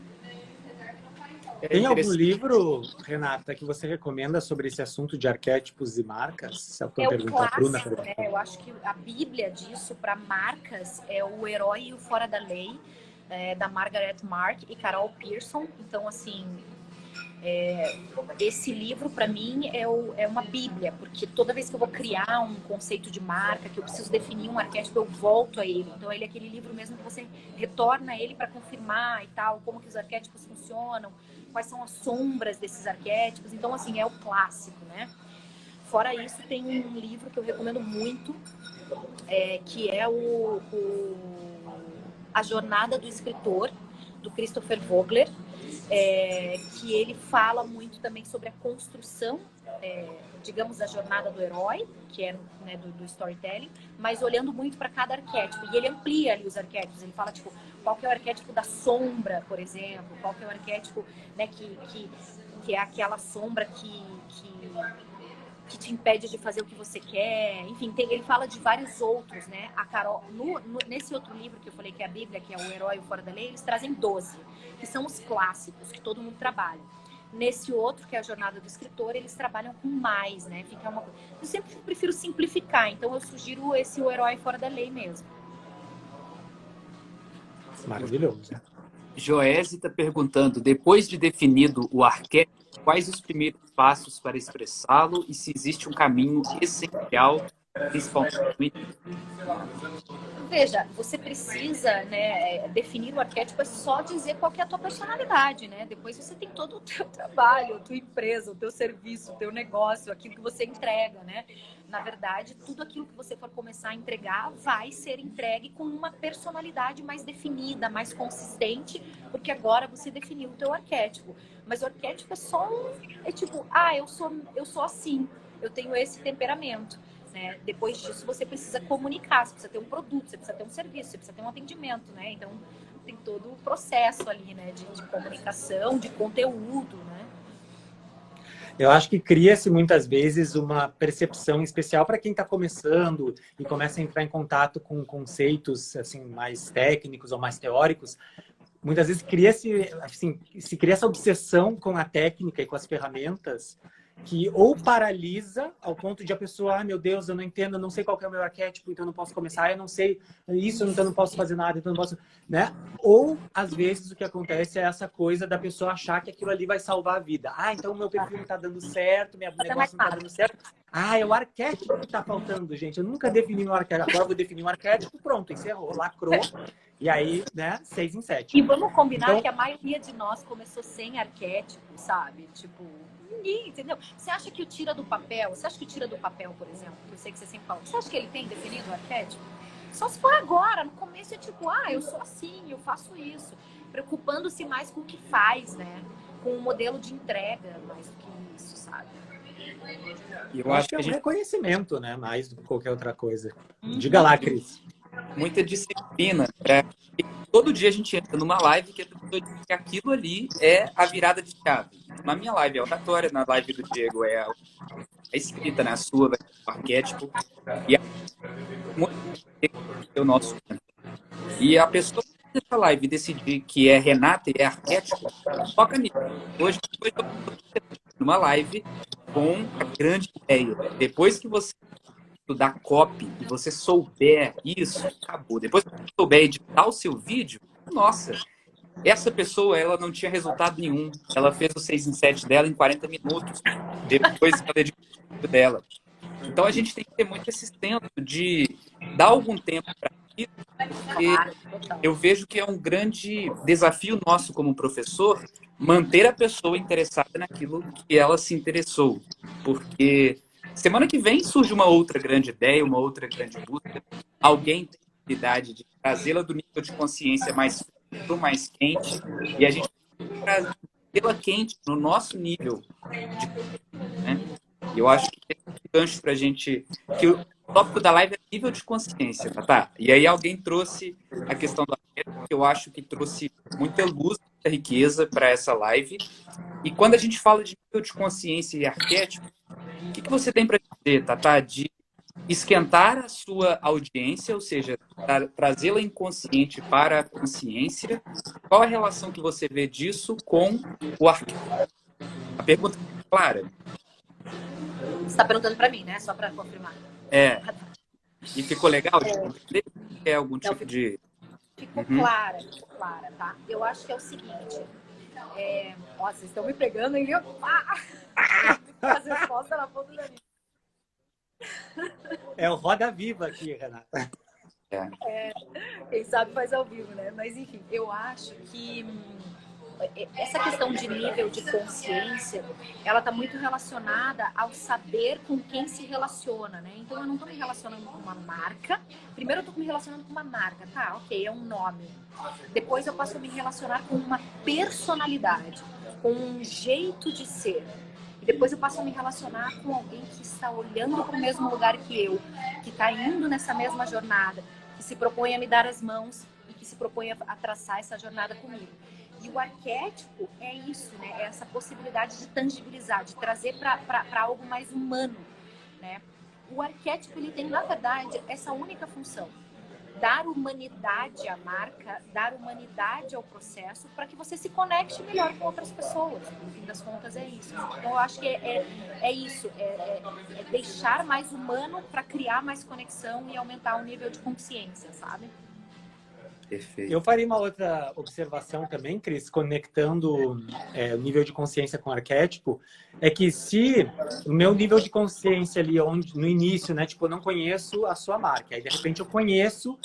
Tem algum livro, Renata, que você recomenda sobre esse assunto de arquétipos e marcas? O clássico, né? Eu acho que a bíblia disso para marcas é O Herói e o Fora da Lei, da Margaret Mark e Carol Pearson. Então, assim, esse livro para mim é uma bíblia, porque toda vez que eu vou criar um conceito de marca, que eu preciso definir um arquétipo, eu volto a ele. Então ele é aquele livro mesmo que você retorna a ele para confirmar e tal, como que os arquétipos funcionam, quais são as sombras desses arquétipos. Então, assim, é o clássico, né? Fora isso, tem um livro que eu recomendo muito, que é A Jornada do Escritor, do Christopher Vogler, que ele fala muito também sobre a construção, digamos, da jornada do herói, que é, né, do storytelling, mas olhando muito para cada arquétipo. E ele amplia ali os arquétipos. Ele fala, tipo, qual que é o arquétipo da sombra, por exemplo, qual que é o arquétipo, né, que é aquela sombra que te impede de fazer o que você quer. Enfim, ele fala de vários outros, né? A Carol, nesse outro livro que eu falei, que é a Bíblia, que é O Herói e o Fora da Lei, eles trazem 12, que são os clássicos, que todo mundo trabalha. Nesse outro, que é a Jornada do Escritor, eles trabalham com mais, né? Eu sempre prefiro simplificar, então eu sugiro O Herói Fora da Lei mesmo. Maravilhoso. Joese está perguntando, depois de definido o arquétipo, quais os primeiros passos para expressá-lo e se existe um caminho essencial, principalmente no início? Veja, você precisa, né, definir o arquétipo, é só dizer qual que é a tua personalidade, né? Depois você tem todo o teu trabalho, a tua empresa, o teu serviço, o teu negócio, aquilo que você entrega, né? Na verdade, tudo aquilo que você for começar a entregar vai ser entregue com uma personalidade mais definida, mais consistente, porque agora você definiu o teu arquétipo. Mas o arquétipo é só tipo, eu sou assim, eu tenho esse temperamento. Né? Depois disso, você precisa comunicar, você precisa ter um produto, você precisa ter um serviço, você precisa ter um atendimento, né? Então, tem todo o processo ali, né? De comunicação, de conteúdo, né? Eu acho que cria-se muitas vezes uma percepção especial para quem está começando e começa a entrar em contato com conceitos assim mais técnicos ou mais teóricos. Muitas vezes cria-se, assim, se cria essa obsessão com a técnica e com as ferramentas que ou paralisa ao ponto de a pessoa, meu Deus, eu não entendo, eu não sei qual que é o meu arquétipo, então eu não posso começar, eu não sei isso, então eu não posso fazer nada, então eu não posso, né? Ou, às vezes, o que acontece é essa coisa da pessoa achar que aquilo ali vai salvar a vida. Então o meu perfil não tá dando certo, meu negócio não tá dando certo. É o arquétipo que tá faltando, gente. Eu nunca defini meu arquétipo, agora eu vou definir um arquétipo, pronto, encerrou, lacrou. E aí, né, 6 em 7. E vamos combinar Então, que a maioria de nós começou sem arquétipo, sabe? Tipo, ninguém, entendeu? Você acha que o tira do papel, por exemplo, que eu sei que você sempre fala, você acha que ele tem definido o arquétipo? Só se for agora, no começo é tipo, eu sou assim, eu faço isso. Preocupando-se mais com o que faz, né? Com o modelo de entrega, mais do que isso, sabe? Eu acho que é um reconhecimento, né? Mais do que qualquer outra coisa. Diga lá, Cris. Muita disciplina. Todo dia a gente entra numa live que a pessoa diz que aquilo ali é a virada de chave. Na minha live é oratória, na live do Diego é a escrita, né? A sua vai ser o arquétipo. E o nosso. E a pessoa nessa live decidir que é Renata e é arquétipo, foca nisso. Hoje eu estou numa live com a grande ideia. Depois que você estudar copy e você souber isso, acabou. Depois que você souber editar o seu vídeo, nossa, essa pessoa ela não tinha resultado nenhum. Ela fez o 6 em 7 dela em 40 minutos. Depois ela editou o vídeo dela. Então a gente tem que ter muito esse senso de dar algum tempo para isso, porque eu vejo que é um grande desafio nosso como professor manter a pessoa interessada naquilo que ela se interessou. Porque semana que vem surge uma outra grande ideia, uma outra grande busca. Alguém tem a habilidade de trazê-la do nível de consciência mais frio, mais quente, e a gente trazê-la quente no nosso nível de consciência, né? Eu acho que tem um gancho pra gente... que o tópico da live é nível de consciência, tá? E aí alguém trouxe a questão do arquétipo, que eu acho que trouxe muita luz, muita riqueza para essa live. E quando a gente fala de nível de consciência e arquétipo, o que você tem para dizer, Tatá, de esquentar a sua audiência, ou seja, trazê-la inconsciente para a consciência? Qual a relação que você vê disso com o arquétipo? A pergunta é clara. Você está perguntando para mim, né? Só para confirmar. E ficou legal de entender? É algum tipo de... Ficou clara, tá? Eu acho que é o seguinte. Nossa, vocês estão me pegando aí, viu? As respostas na ponta da minha. É o Roda Viva aqui, Renata. Quem sabe faz ao vivo, né? Mas enfim, eu acho que essa questão de nível de consciência, ela está muito relacionada ao saber com quem se relaciona, né? Então, eu não estou me relacionando com uma marca. Primeiro, eu estou me relacionando com uma marca, tá? Ok, é um nome. Depois, eu passo a me relacionar com uma personalidade, com um jeito de ser. E depois, eu passo a me relacionar com alguém que está olhando para o mesmo lugar que eu, que está indo nessa mesma jornada, que se propõe a me dar as mãos e que se propõe a traçar essa jornada comigo. E o arquétipo é isso, né? É essa possibilidade de tangibilizar, de trazer para algo mais humano, né? O arquétipo, ele tem, na verdade, essa única função: dar humanidade à marca, dar humanidade ao processo, para que você se conecte melhor com outras pessoas. No fim das contas, é isso. Então, eu acho que é isso, é deixar mais humano para criar mais conexão e aumentar o nível de consciência, sabe? Perfeito. Eu faria uma outra observação também, Cris, conectando o nível de consciência com o arquétipo, é que se o meu nível de consciência ali, onde, no início, né, tipo, eu não conheço a sua marca, aí de repente eu conheço,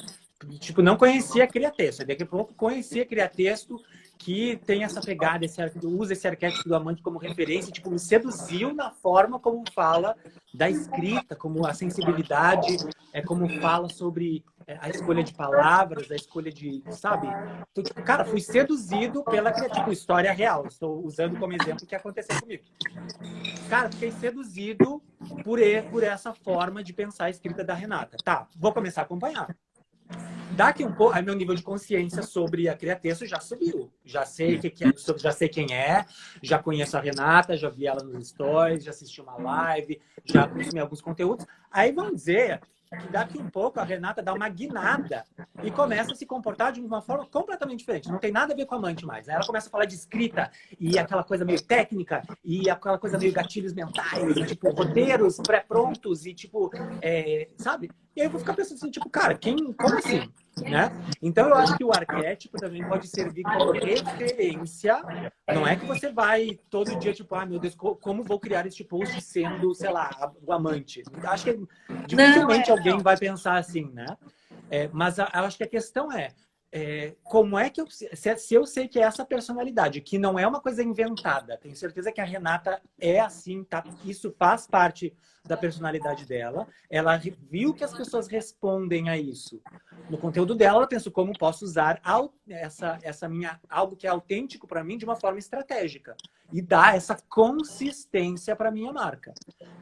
tipo, não conhecia Criatexto, aí daqui a pouco conhecia Criatexto, que tem essa pegada, usa esse arquétipo do amante como referência, tipo, me seduziu na forma como fala da escrita, como a sensibilidade, como fala sobre a escolha de palavras, a escolha de, sabe? Então, tipo, cara, fui seduzido pela, tipo, história real. Estou usando como exemplo o que aconteceu comigo. Cara, fiquei seduzido por essa forma de pensar a escrita da Renata. Tá, vou começar a acompanhar. Daqui um pouco, aí meu nível de consciência sobre a Criatexto já subiu. Já sei já sei quem é, já conheço a Renata, já vi ela nos stories, já assisti uma live, já consumi alguns conteúdos. Aí vão dizer que daqui um pouco a Renata dá uma guinada e começa a se comportar de uma forma completamente diferente. Não tem nada a ver com a amante mais. Aí ela começa a falar de escrita e aquela coisa meio técnica e aquela coisa meio gatilhos mentais, e, tipo, roteiros pré-prontos e tipo, sabe? E aí eu vou ficar pensando assim, tipo, cara, como assim? Né? Então eu acho que o arquétipo também pode servir como referência. Não é que você vai todo dia, tipo, ah, meu Deus, como vou criar este post sendo, sei lá, o amante? Acho que dificilmente alguém vai pensar assim, né? Mas eu acho que a questão como é que se eu sei que é essa personalidade, que não é uma coisa inventada, tenho certeza que a Renata é assim, tá? Isso faz parte da personalidade dela. Ela viu que as pessoas respondem a isso. No conteúdo dela, ela pensou como posso usar algo que é autêntico para mim de uma forma estratégica e dar essa consistência para minha marca,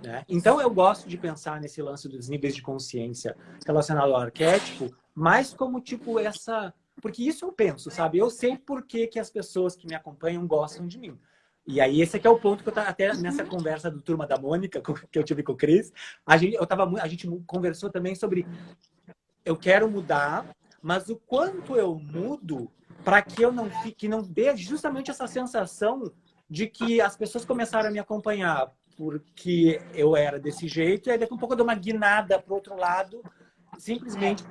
né? Então eu gosto de pensar nesse lance dos níveis de consciência relacionado ao arquétipo, mais como tipo porque isso eu penso, sabe? Eu sei por que as pessoas que me acompanham gostam de mim. E aí esse aqui é o ponto que eu tava até nessa conversa do Turma da Mônica que eu tive com o Cris, a gente conversou também sobre eu quero mudar, mas o quanto eu mudo para que eu não dê justamente essa sensação de que as pessoas começaram a me acompanhar porque eu era desse jeito, e aí daqui a pouco eu dou uma guinada para o outro lado, simplesmente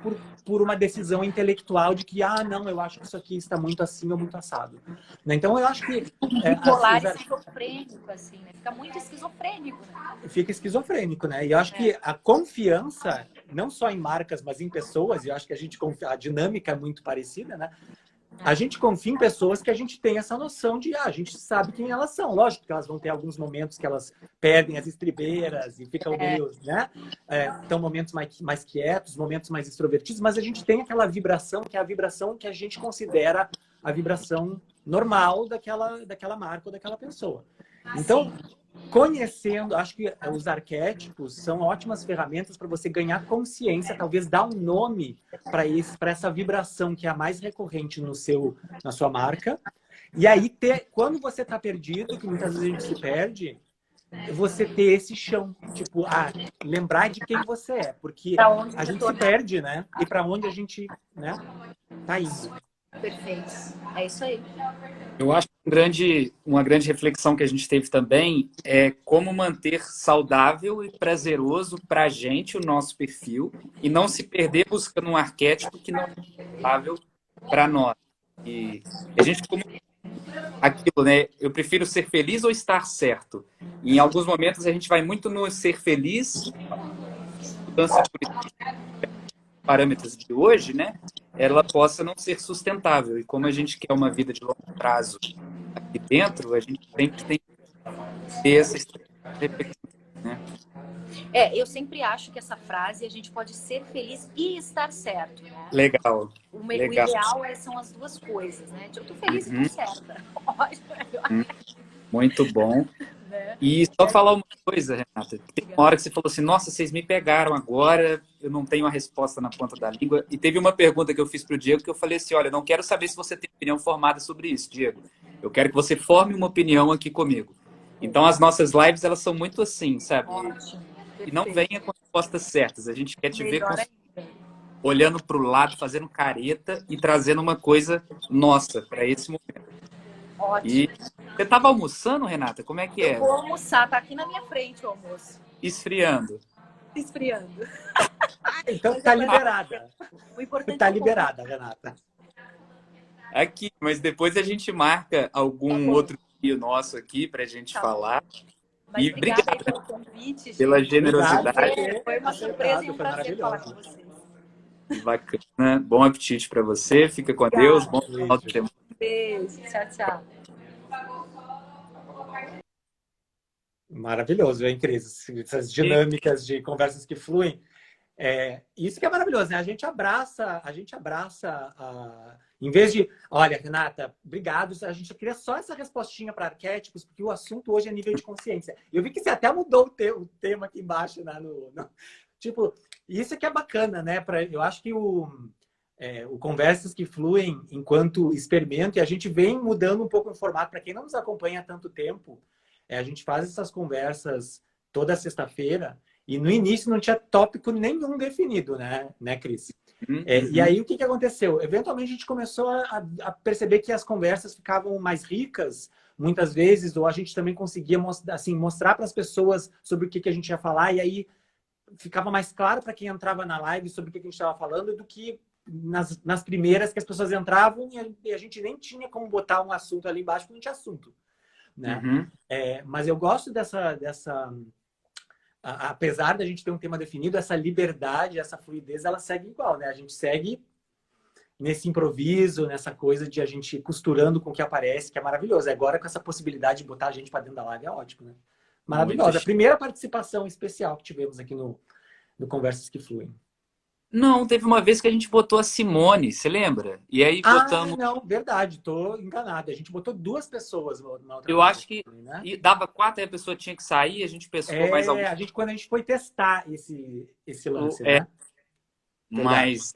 por uma decisão intelectual de que, não, eu acho que isso aqui está muito assim ou muito assado. Então, eu acho que... Bipolar e esquizofrênico, assim, né? Fica muito esquizofrênico, né? Fica esquizofrênico, né? E eu acho que a confiança, não só em marcas, mas em pessoas, e eu acho que a dinâmica é muito parecida, né? A gente confia em pessoas que a gente tem essa noção de, a gente sabe quem elas são. Lógico que elas vão ter alguns momentos que elas perdem as estribeiras e ficam meio, né? Então, momentos mais quietos, momentos mais extrovertidos, mas a gente tem aquela vibração, que é a vibração que a gente considera a vibração normal daquela marca ou daquela pessoa. Então, conhecendo, acho que os arquétipos são ótimas ferramentas para você ganhar consciência, talvez dar um nome para essa vibração que é a mais recorrente na sua marca. E aí, quando você está perdido, que muitas vezes a gente se perde, você ter esse chão, tipo, lembrar de quem você é, porque a gente se perde, né? E para onde a gente, né, tá indo. Perfeito. É isso aí. Eu acho que uma grande reflexão que a gente teve também é como manter saudável e prazeroso para a gente o nosso perfil e não se perder buscando um arquétipo que não é saudável para nós. E a gente ficou aquilo, né? Eu prefiro ser feliz ou estar certo. E em alguns momentos a gente vai muito no ser feliz, mudança de parâmetros de hoje, né? Ela possa não ser sustentável. E como a gente quer uma vida de longo prazo aqui dentro, a gente sempre tem que ter essa reflexão, né? Eu sempre acho que essa frase a gente pode ser feliz e estar certo, né? Legal. O ideal são as duas coisas, né? Eu tô feliz e tô certa. Muito bom. E só falar uma coisa, Renata. Tem uma hora que você falou assim, nossa, vocês me pegaram agora, eu não tenho a resposta na ponta da língua. E teve uma pergunta que eu fiz para o Diego que eu falei assim, olha, eu não quero saber se você tem opinião formada sobre isso, Diego. Eu quero que você forme uma opinião aqui comigo. Então, as nossas lives, elas são muito assim, sabe? Ótimo. E não venha com respostas certas. A gente quer te ver olhando para o lado, fazendo careta e trazendo uma coisa nossa para esse momento. Ótimo. E você estava almoçando, Renata? Como é que é? Eu vou almoçar, tá aqui na minha frente o almoço. Esfriando. Esfriando. Então tá liberada. O importante tá liberada, Renata. Aqui, mas depois a gente marca algum outro dia nosso aqui pra gente falar. Mas e obrigada obrigado pelo convite, gente. pela generosidade. Foi uma surpresa e um prazer falar com vocês. Bacana. Bom apetite para você. Fica com Deus. Bom final de semana. Beijo. Tchau, tchau. Maravilhoso, hein, Cris? Essas dinâmicas de conversas que fluem. Isso que é maravilhoso, né? A gente abraça em vez de, olha, Renata, obrigado, a gente queria só essa respostinha para arquétipos, porque o assunto hoje é nível de consciência. Eu vi que você até mudou o tema aqui embaixo, né? Tipo, isso que é bacana, né? Eu acho que o Conversas que Fluem enquanto experimento, e a gente vem mudando um pouco o formato. Para quem não nos acompanha há tanto tempo, a gente faz essas conversas toda sexta-feira, e no início não tinha tópico nenhum definido, né, Cris? E aí, o que aconteceu? Eventualmente, a gente começou a perceber que as conversas ficavam mais ricas, muitas vezes, ou a gente também conseguia assim, mostrar para as pessoas sobre o que a gente ia falar, e aí ficava mais claro para quem entrava na live sobre o que a gente estava falando do que nas primeiras que as pessoas entravam e a gente nem tinha como botar um assunto ali embaixo, porque não tinha assunto, né? Mas eu gosto apesar da gente ter um tema definido, essa liberdade, essa fluidez, ela segue igual, né? A gente segue nesse improviso, nessa coisa de a gente ir costurando com o que aparece, que é maravilhoso. Agora, com essa possibilidade de botar a gente para dentro da live, é ótimo, né? Maravilhosa. A primeira participação especial que tivemos aqui no Conversas que Fluem. Não, teve uma vez que a gente botou a Simone, você lembra? E aí botamos... não, verdade, tô enganado. A gente botou 2 pessoas na outra. Eu acho que dava 4, aí a pessoa tinha que sair, a gente pescou mais algum. Quando a gente foi testar esse lance, né? Mas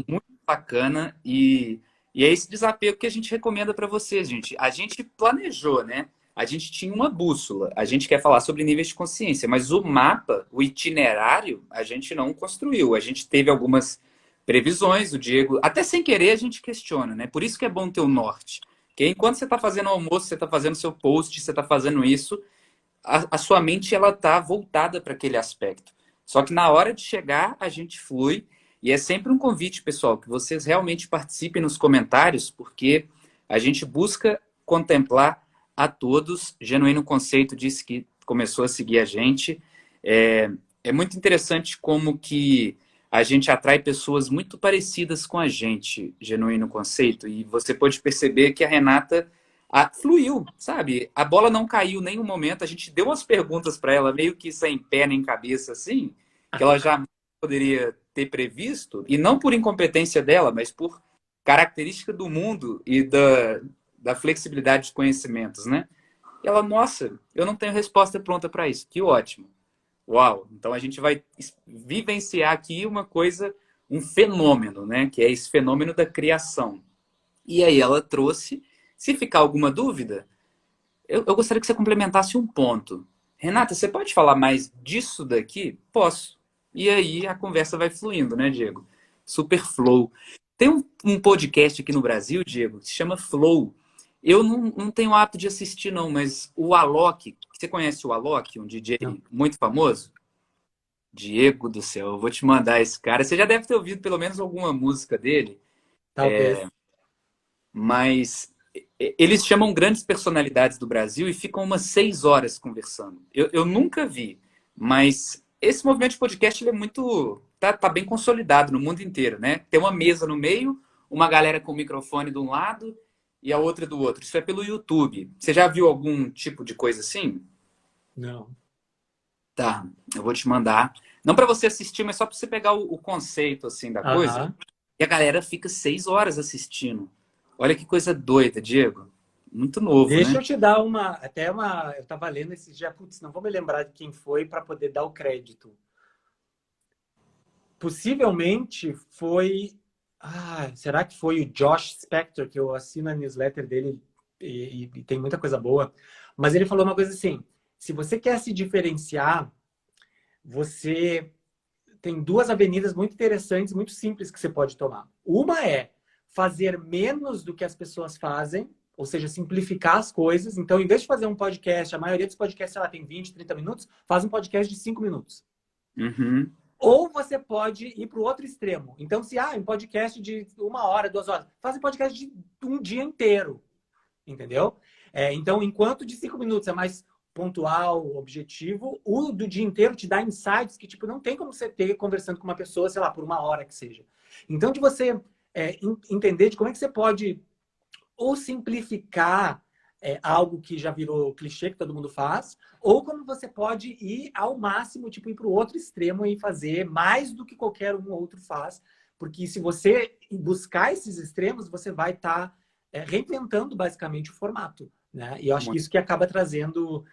muito bacana e é esse desapego que a gente recomenda para vocês, gente. A gente planejou, né? A gente tinha uma bússola, a gente quer falar sobre níveis de consciência, mas o mapa, o itinerário, a gente não construiu. A gente teve algumas previsões, o Diego, até sem querer a gente questiona, né? Por isso que é bom ter o norte. Porque enquanto você está fazendo o almoço, você está fazendo seu post, você está fazendo isso, a sua mente ela está voltada para aquele aspecto. Só que na hora de chegar, a gente flui. E é sempre um convite, pessoal, que vocês realmente participem nos comentários, porque a gente busca contemplar a todos. Genuíno Conceito disse que começou a seguir a gente. É muito interessante como que a gente atrai pessoas muito parecidas com a gente, Genuíno Conceito. E você pode perceber que a Renata fluiu, sabe? A bola não caiu em nenhum momento. A gente deu umas perguntas para ela, meio que sem pé nem cabeça, assim, que ela já poderia ter previsto, e não por incompetência dela, mas por característica do mundo e da flexibilidade de conhecimentos, né? E ela, nossa, eu não tenho resposta pronta para isso. Que ótimo. Uau! Então a gente vai vivenciar aqui uma coisa, um fenômeno, né? Que é esse fenômeno da criação. E aí ela trouxe, se ficar alguma dúvida, eu gostaria que você complementasse um ponto. Renata, você pode falar mais disso daqui? Posso. E aí a conversa vai fluindo, né, Diego? Super flow. Tem um podcast aqui no Brasil, Diego, que se chama Flow. Eu não tenho o hábito de assistir, não, mas o Alok, você conhece o Alok, um DJ muito famoso? Diego do céu, eu vou te mandar esse cara. Você já deve ter ouvido pelo menos alguma música dele. Talvez. Mas eles chamam grandes personalidades do Brasil e ficam umas 6 horas conversando. Eu nunca vi, mas esse movimento de podcast ele é muito... Tá bem consolidado no mundo inteiro, né? Tem uma mesa no meio, uma galera com o microfone de um lado e a outra do outro. Isso é pelo YouTube. Você já viu algum tipo de coisa assim? Não. Tá, eu vou te mandar. Não para você assistir, mas só para você pegar o conceito assim da coisa. E a galera fica 6 horas assistindo. Olha que coisa doida, Diego. Muito novo, Deixa né? eu te dar eu tava lendo esse dia, putz, não vou me lembrar de quem foi para poder dar o crédito. Possivelmente foi... será que foi o Josh Spector, que eu assino a newsletter dele e tem muita coisa boa. Mas ele falou uma coisa assim, se você quer se diferenciar, você tem 2 avenidas muito interessantes, muito simples que você pode tomar. Uma é fazer menos do que as pessoas fazem, ou seja, simplificar as coisas. Então, em vez de fazer um podcast, a maioria dos podcasts ela tem 20, 30 minutos, faz um podcast de 5 minutos. Uhum. Ou você pode ir para o outro extremo. Então, se um podcast de 1 hora, 2 horas, faz um podcast de um dia inteiro. Entendeu? Então, enquanto de 5 minutos é mais pontual, objetivo, o do dia inteiro te dá insights que tipo não tem como você ter conversando com uma pessoa, sei lá, por 1 hora que seja. Então, de você entender de como é que você pode ou simplificar algo que já virou clichê, que todo mundo faz, ou como você pode ir ao máximo, tipo, ir para o outro extremo e fazer mais do que qualquer um outro faz. Porque se você buscar esses extremos, você vai estar reinventando basicamente o formato, né? E eu acho que isso que acaba trazendo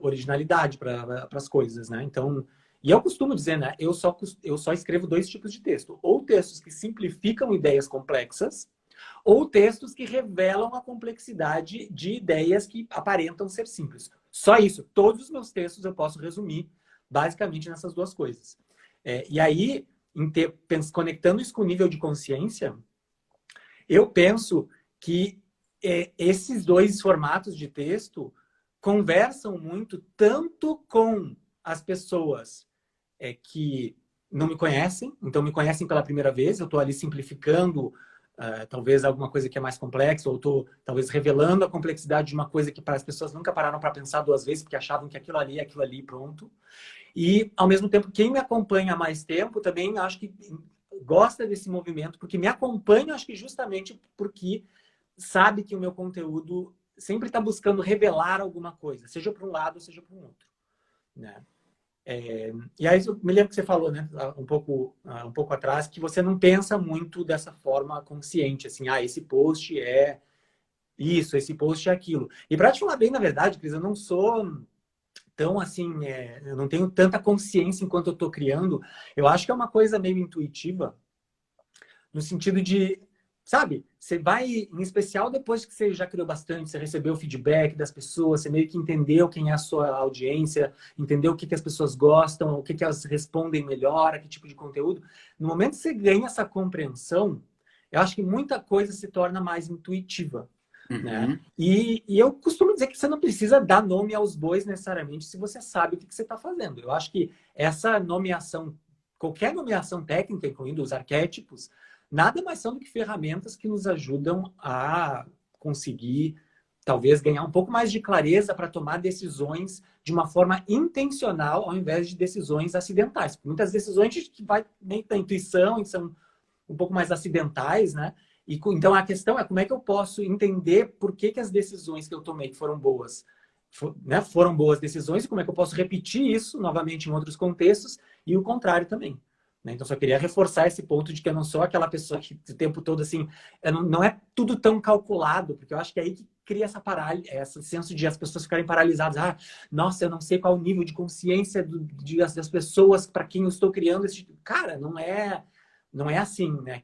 originalidade para as coisas, né? Então, E eu costumo dizer, né? Eu só escrevo dois tipos de texto. Ou textos que simplificam ideias complexas, ou textos que revelam a complexidade de ideias que aparentam ser simples. Só isso. Todos os meus textos eu posso resumir basicamente nessas duas coisas. E aí, conectando isso com o nível de consciência, eu penso que esses dois formatos de texto conversam muito tanto com as pessoas que não me conhecem, então me conhecem pela primeira vez, eu estou ali simplificando talvez alguma coisa que é mais complexa, ou estou talvez revelando a complexidade de uma coisa que para as pessoas nunca pararam para pensar duas vezes, porque achavam que aquilo ali, pronto. E, ao mesmo tempo, quem me acompanha há mais tempo também acho que gosta desse movimento, porque me acompanha, acho que justamente porque sabe que o meu conteúdo sempre está buscando revelar alguma coisa, seja para um lado, seja para um outro, né? E aí eu me lembro que você falou, né, um pouco atrás, que você não pensa muito dessa forma consciente, assim, esse post é isso, esse post é aquilo. E para te falar bem, na verdade, Cris, eu não sou tão assim, eu não tenho tanta consciência enquanto eu estou criando. Eu acho que é uma coisa meio intuitiva, no sentido de, sabe, você vai, em especial depois que você já criou bastante, você recebeu o feedback das pessoas, você meio que entendeu quem é a sua audiência, entendeu o que as pessoas gostam, o que elas respondem melhor, a que tipo de conteúdo. No momento que você ganha essa compreensão, eu acho que muita coisa se torna mais intuitiva. Né? E eu costumo dizer que você não precisa dar nome aos bois necessariamente se você sabe o que você está fazendo. Eu acho que essa nomeação, qualquer nomeação técnica, incluindo os arquétipos, nada mais são do que ferramentas que nos ajudam a conseguir, talvez, ganhar um pouco mais de clareza para tomar decisões de uma forma intencional, ao invés de decisões acidentais. Muitas decisões que vai meio da intuição e são um pouco mais acidentais, né? Então, a questão é como é que eu posso entender por que as decisões que eu tomei que foram boas, foram boas decisões, e como é que eu posso repetir isso novamente em outros contextos, e o contrário também. Né? Então, só queria reforçar esse ponto de que eu não sou aquela pessoa que o tempo todo, assim, não é tudo tão calculado, porque eu acho que é aí que cria esse senso de as pessoas ficarem paralisadas. Nossa, eu não sei qual o nível de consciência das pessoas para quem eu estou criando esse... Cara, não é assim, né?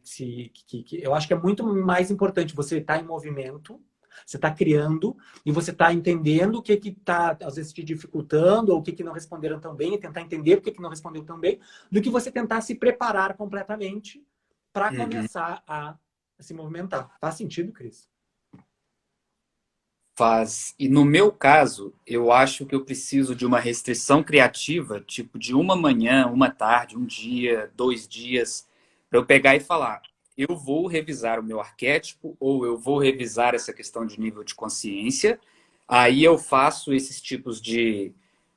Eu acho que é muito mais importante você estar em movimento, você está criando e você está entendendo o que está, às vezes, te dificultando ou o que não responderam tão bem e tentar entender o que não respondeu tão bem, do que você tentar se preparar completamente para começar a se movimentar. Faz sentido, Cris? Faz. E no meu caso, eu acho que eu preciso de uma restrição criativa, tipo de uma manhã, uma tarde, um dia, 2 dias, para eu pegar e falar, eu vou revisar o meu arquétipo ou eu vou revisar essa questão de nível de consciência. Aí eu faço esses tipos de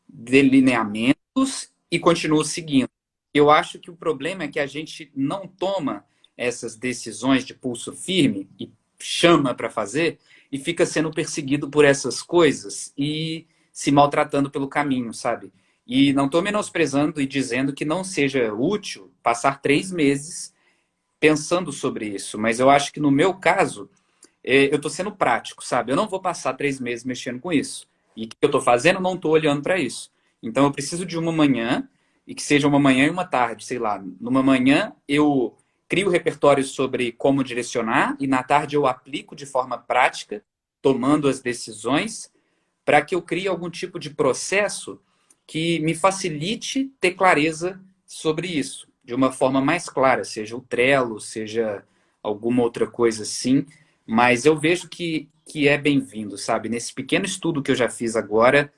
delineamentos e continuo seguindo. Eu acho que o problema é que a gente não toma essas decisões de pulso firme e chama para fazer e fica sendo perseguido por essas coisas e se maltratando pelo caminho, sabe? E não estou menosprezando e dizendo que não seja útil passar 3 meses pensando sobre isso, mas eu acho que no meu caso, eu estou sendo prático, sabe? Eu não vou passar 3 meses mexendo com isso. E o que eu estou fazendo, eu não estou olhando para isso. Então eu preciso de uma manhã, e que seja uma manhã e uma tarde, sei lá. Numa manhã eu crio repertórios sobre como direcionar, e na tarde eu aplico de forma prática, tomando as decisões, para que eu crie algum tipo de processo que me facilite ter clareza sobre isso, de uma forma mais clara, seja o Trello, seja alguma outra coisa assim, mas eu vejo que é bem-vindo, sabe? Nesse pequeno estudo que eu já fiz agora,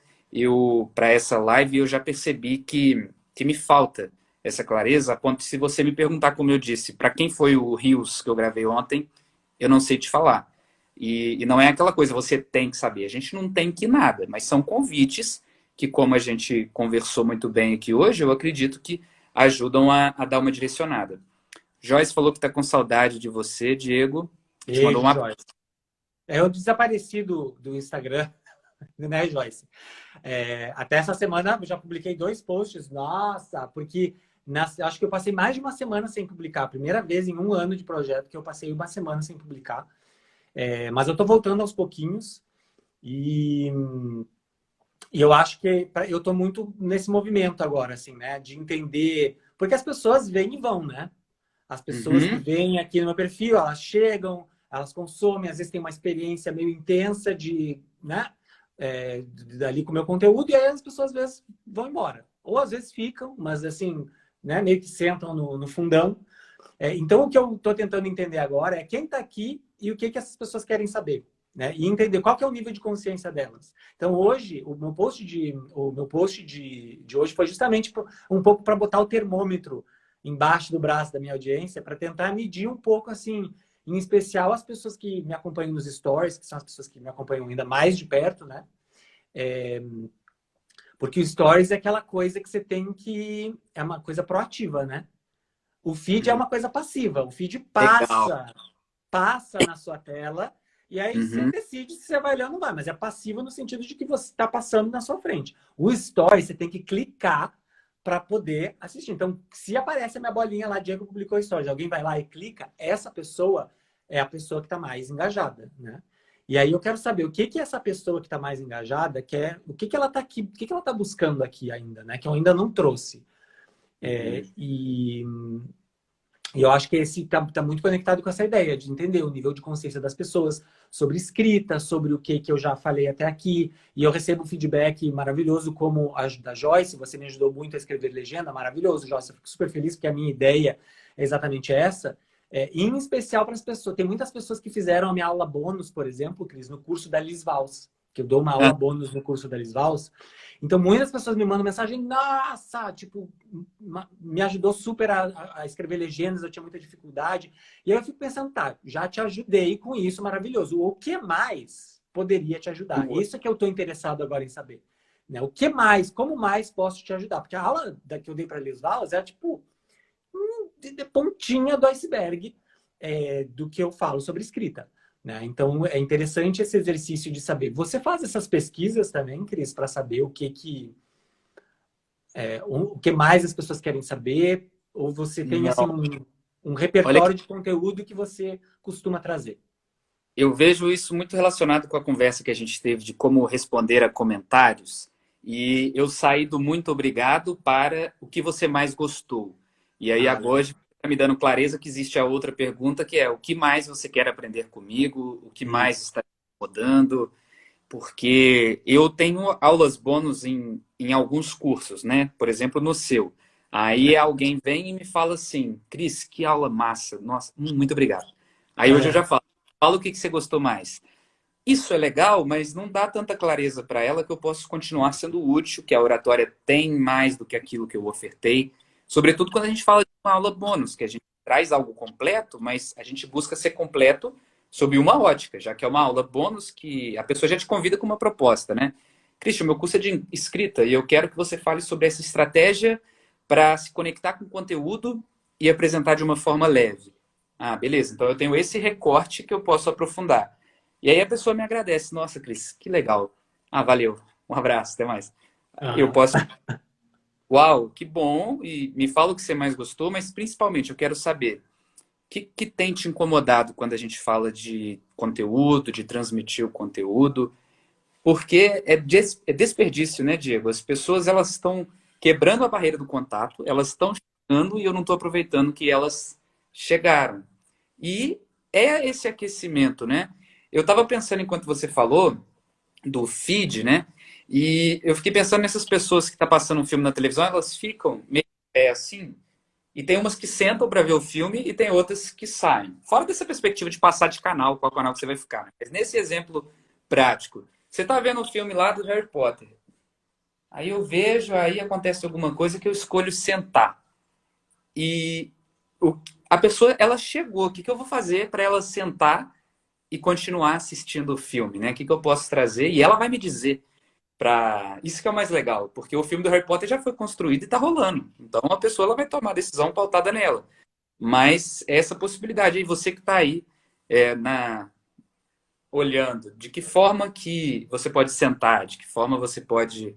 para essa live, eu já percebi que me falta essa clareza, a ponto de, se você me perguntar, como eu disse, para quem foi o Rios que eu gravei ontem, eu não sei te falar. E não é aquela coisa, você tem que saber. A gente não tem que nada, mas são convites que, como a gente conversou muito bem aqui hoje, eu acredito que ajudam a dar uma direcionada. Joyce falou que está com saudade de você, Diego. Te mandou uma... Joyce. Eu desapareci do Instagram, né, Joyce? Até essa semana eu já publiquei 2 posts. Nossa, porque acho que eu passei mais de uma semana sem publicar. A primeira vez em 1 ano de projeto que eu passei uma semana sem publicar. Mas eu estou voltando aos pouquinhos. E E eu acho que eu tô muito nesse movimento agora, assim, né? De entender... Porque as pessoas vêm e vão, né? As pessoas que Uhum. vêm aqui no meu perfil, elas chegam, elas consomem, às vezes tem uma experiência meio intensa de, né? Dali com o meu conteúdo, e aí as pessoas às vezes vão embora. Ou às vezes ficam, mas assim, né? Meio que sentam no fundão. Então, o que eu estou tentando entender agora é quem está aqui e o que, que essas pessoas querem saber. Né? E entender qual que é o nível de consciência delas. Então, hoje, o meu post de hoje foi justamente um pouco para botar o termômetro embaixo do braço da minha audiência, para tentar medir um pouco, assim, em especial as pessoas que me acompanham nos stories, que são as pessoas que me acompanham ainda mais de perto, né? Porque o stories é aquela coisa que você tem que... É uma coisa proativa, né? O feed é Uhum. uma coisa passiva. O feed Legal. passa na sua tela, e aí você Uhum. decide se você vai ler ou não vai. Mas é passivo no sentido de que você está passando na sua frente. O story, você tem que clicar para poder assistir. Então, se aparece a minha bolinha lá, Diego publicou stories, alguém vai lá e clica, essa pessoa é a pessoa que está mais engajada, né? E aí eu quero saber o que que essa pessoa que está mais engajada quer, o que que ela está aqui, o que que ela está buscando aqui ainda, né? Que eu ainda não trouxe. Uhum. E eu acho que esse tá muito conectado com essa ideia de entender o nível de consciência das pessoas sobre escrita, sobre o que eu já falei até aqui. E eu recebo um feedback maravilhoso, como a da Joyce. Você me ajudou muito a escrever legenda, maravilhoso, Joyce. Eu fico super feliz porque a minha ideia é exatamente essa. Em especial para as pessoas. Tem muitas pessoas que fizeram a minha aula bônus, por exemplo, Cris, no curso da Liz Valls, que eu dou uma Ah, aula bônus no curso da Liz Valls. Então, muitas pessoas me mandam mensagem, nossa, tipo, me ajudou super a escrever legendas, eu tinha muita dificuldade. E aí eu fico pensando, tá, já te ajudei com isso, maravilhoso. O que mais poderia te ajudar? boa. Isso é que eu estou interessado agora em saber. Né? O que mais, como mais posso te ajudar? Porque a aula que eu dei para Liz Valls é tipo de pontinha do iceberg do que eu falo sobre escrita. Né? Então, é interessante esse exercício de saber. Você faz essas pesquisas também, Cris, para saber o que mais as pessoas querem saber? Ou você tem assim Não. um Olha, repertório de conteúdo que você costuma trazer? Eu vejo isso muito relacionado com a conversa que a gente teve de como responder a comentários. E eu saí do muito obrigado para o que você mais gostou. E aí Ah, agora legal. está me dando clareza que existe a outra pergunta, que é o que mais você quer aprender comigo? O que mais Isso. está te incomodando? Porque eu tenho aulas bônus em alguns cursos, né? Por exemplo, no seu. Aí alguém vem e me fala assim, Cris, que aula massa. Nossa, muito obrigado. Aí hoje eu já falo o que você gostou mais. Isso é legal, mas não dá tanta clareza para ela que eu posso continuar sendo útil, que a oratória tem mais do que aquilo que eu ofertei. Sobretudo quando a gente fala de uma aula bônus, que a gente traz algo completo, mas a gente busca ser completo sob uma ótica, já que é uma aula bônus que a pessoa já te convida com uma proposta, né? Christian, meu curso é de escrita e eu quero que você fale sobre essa estratégia para se conectar com o conteúdo e apresentar de uma forma leve. Ah, beleza. Então eu tenho esse recorte que eu posso aprofundar. E aí a pessoa me agradece. Nossa, Cris, que legal. Ah, valeu. Um abraço, até mais. Eu Aham. posso. Uau, que bom. E me fala o que você mais gostou, mas principalmente eu quero saber o que tem te incomodado quando a gente fala de conteúdo, de transmitir o conteúdo. Porque é desperdício, né, Diego? As pessoas elas estão quebrando a barreira do contato, elas estão chegando e eu não estou aproveitando que elas chegaram. E é esse aquecimento, né? Eu estava pensando enquanto você falou do feed, né? E eu fiquei pensando nessas pessoas que estão passando um filme na televisão, elas ficam meio assim, e tem umas que sentam para ver o filme e tem outras que saem. Fora dessa perspectiva de passar de canal, qual canal que você vai ficar. Né? Mas nesse exemplo prático, você está vendo o filme lá do Harry Potter. Aí eu vejo, aí acontece alguma coisa que eu escolho sentar. E o, a pessoa, ela chegou. O que, que eu vou fazer para ela sentar e continuar assistindo o filme, né? O que, que eu posso trazer? E ela vai me dizer para isso que é o mais legal, porque o filme do Harry Potter já foi construído e está rolando. Então a pessoa ela vai tomar a decisão pautada nela. Mas essa possibilidade aí, você que está aí na olhando, de que forma que você pode sentar, de que forma você pode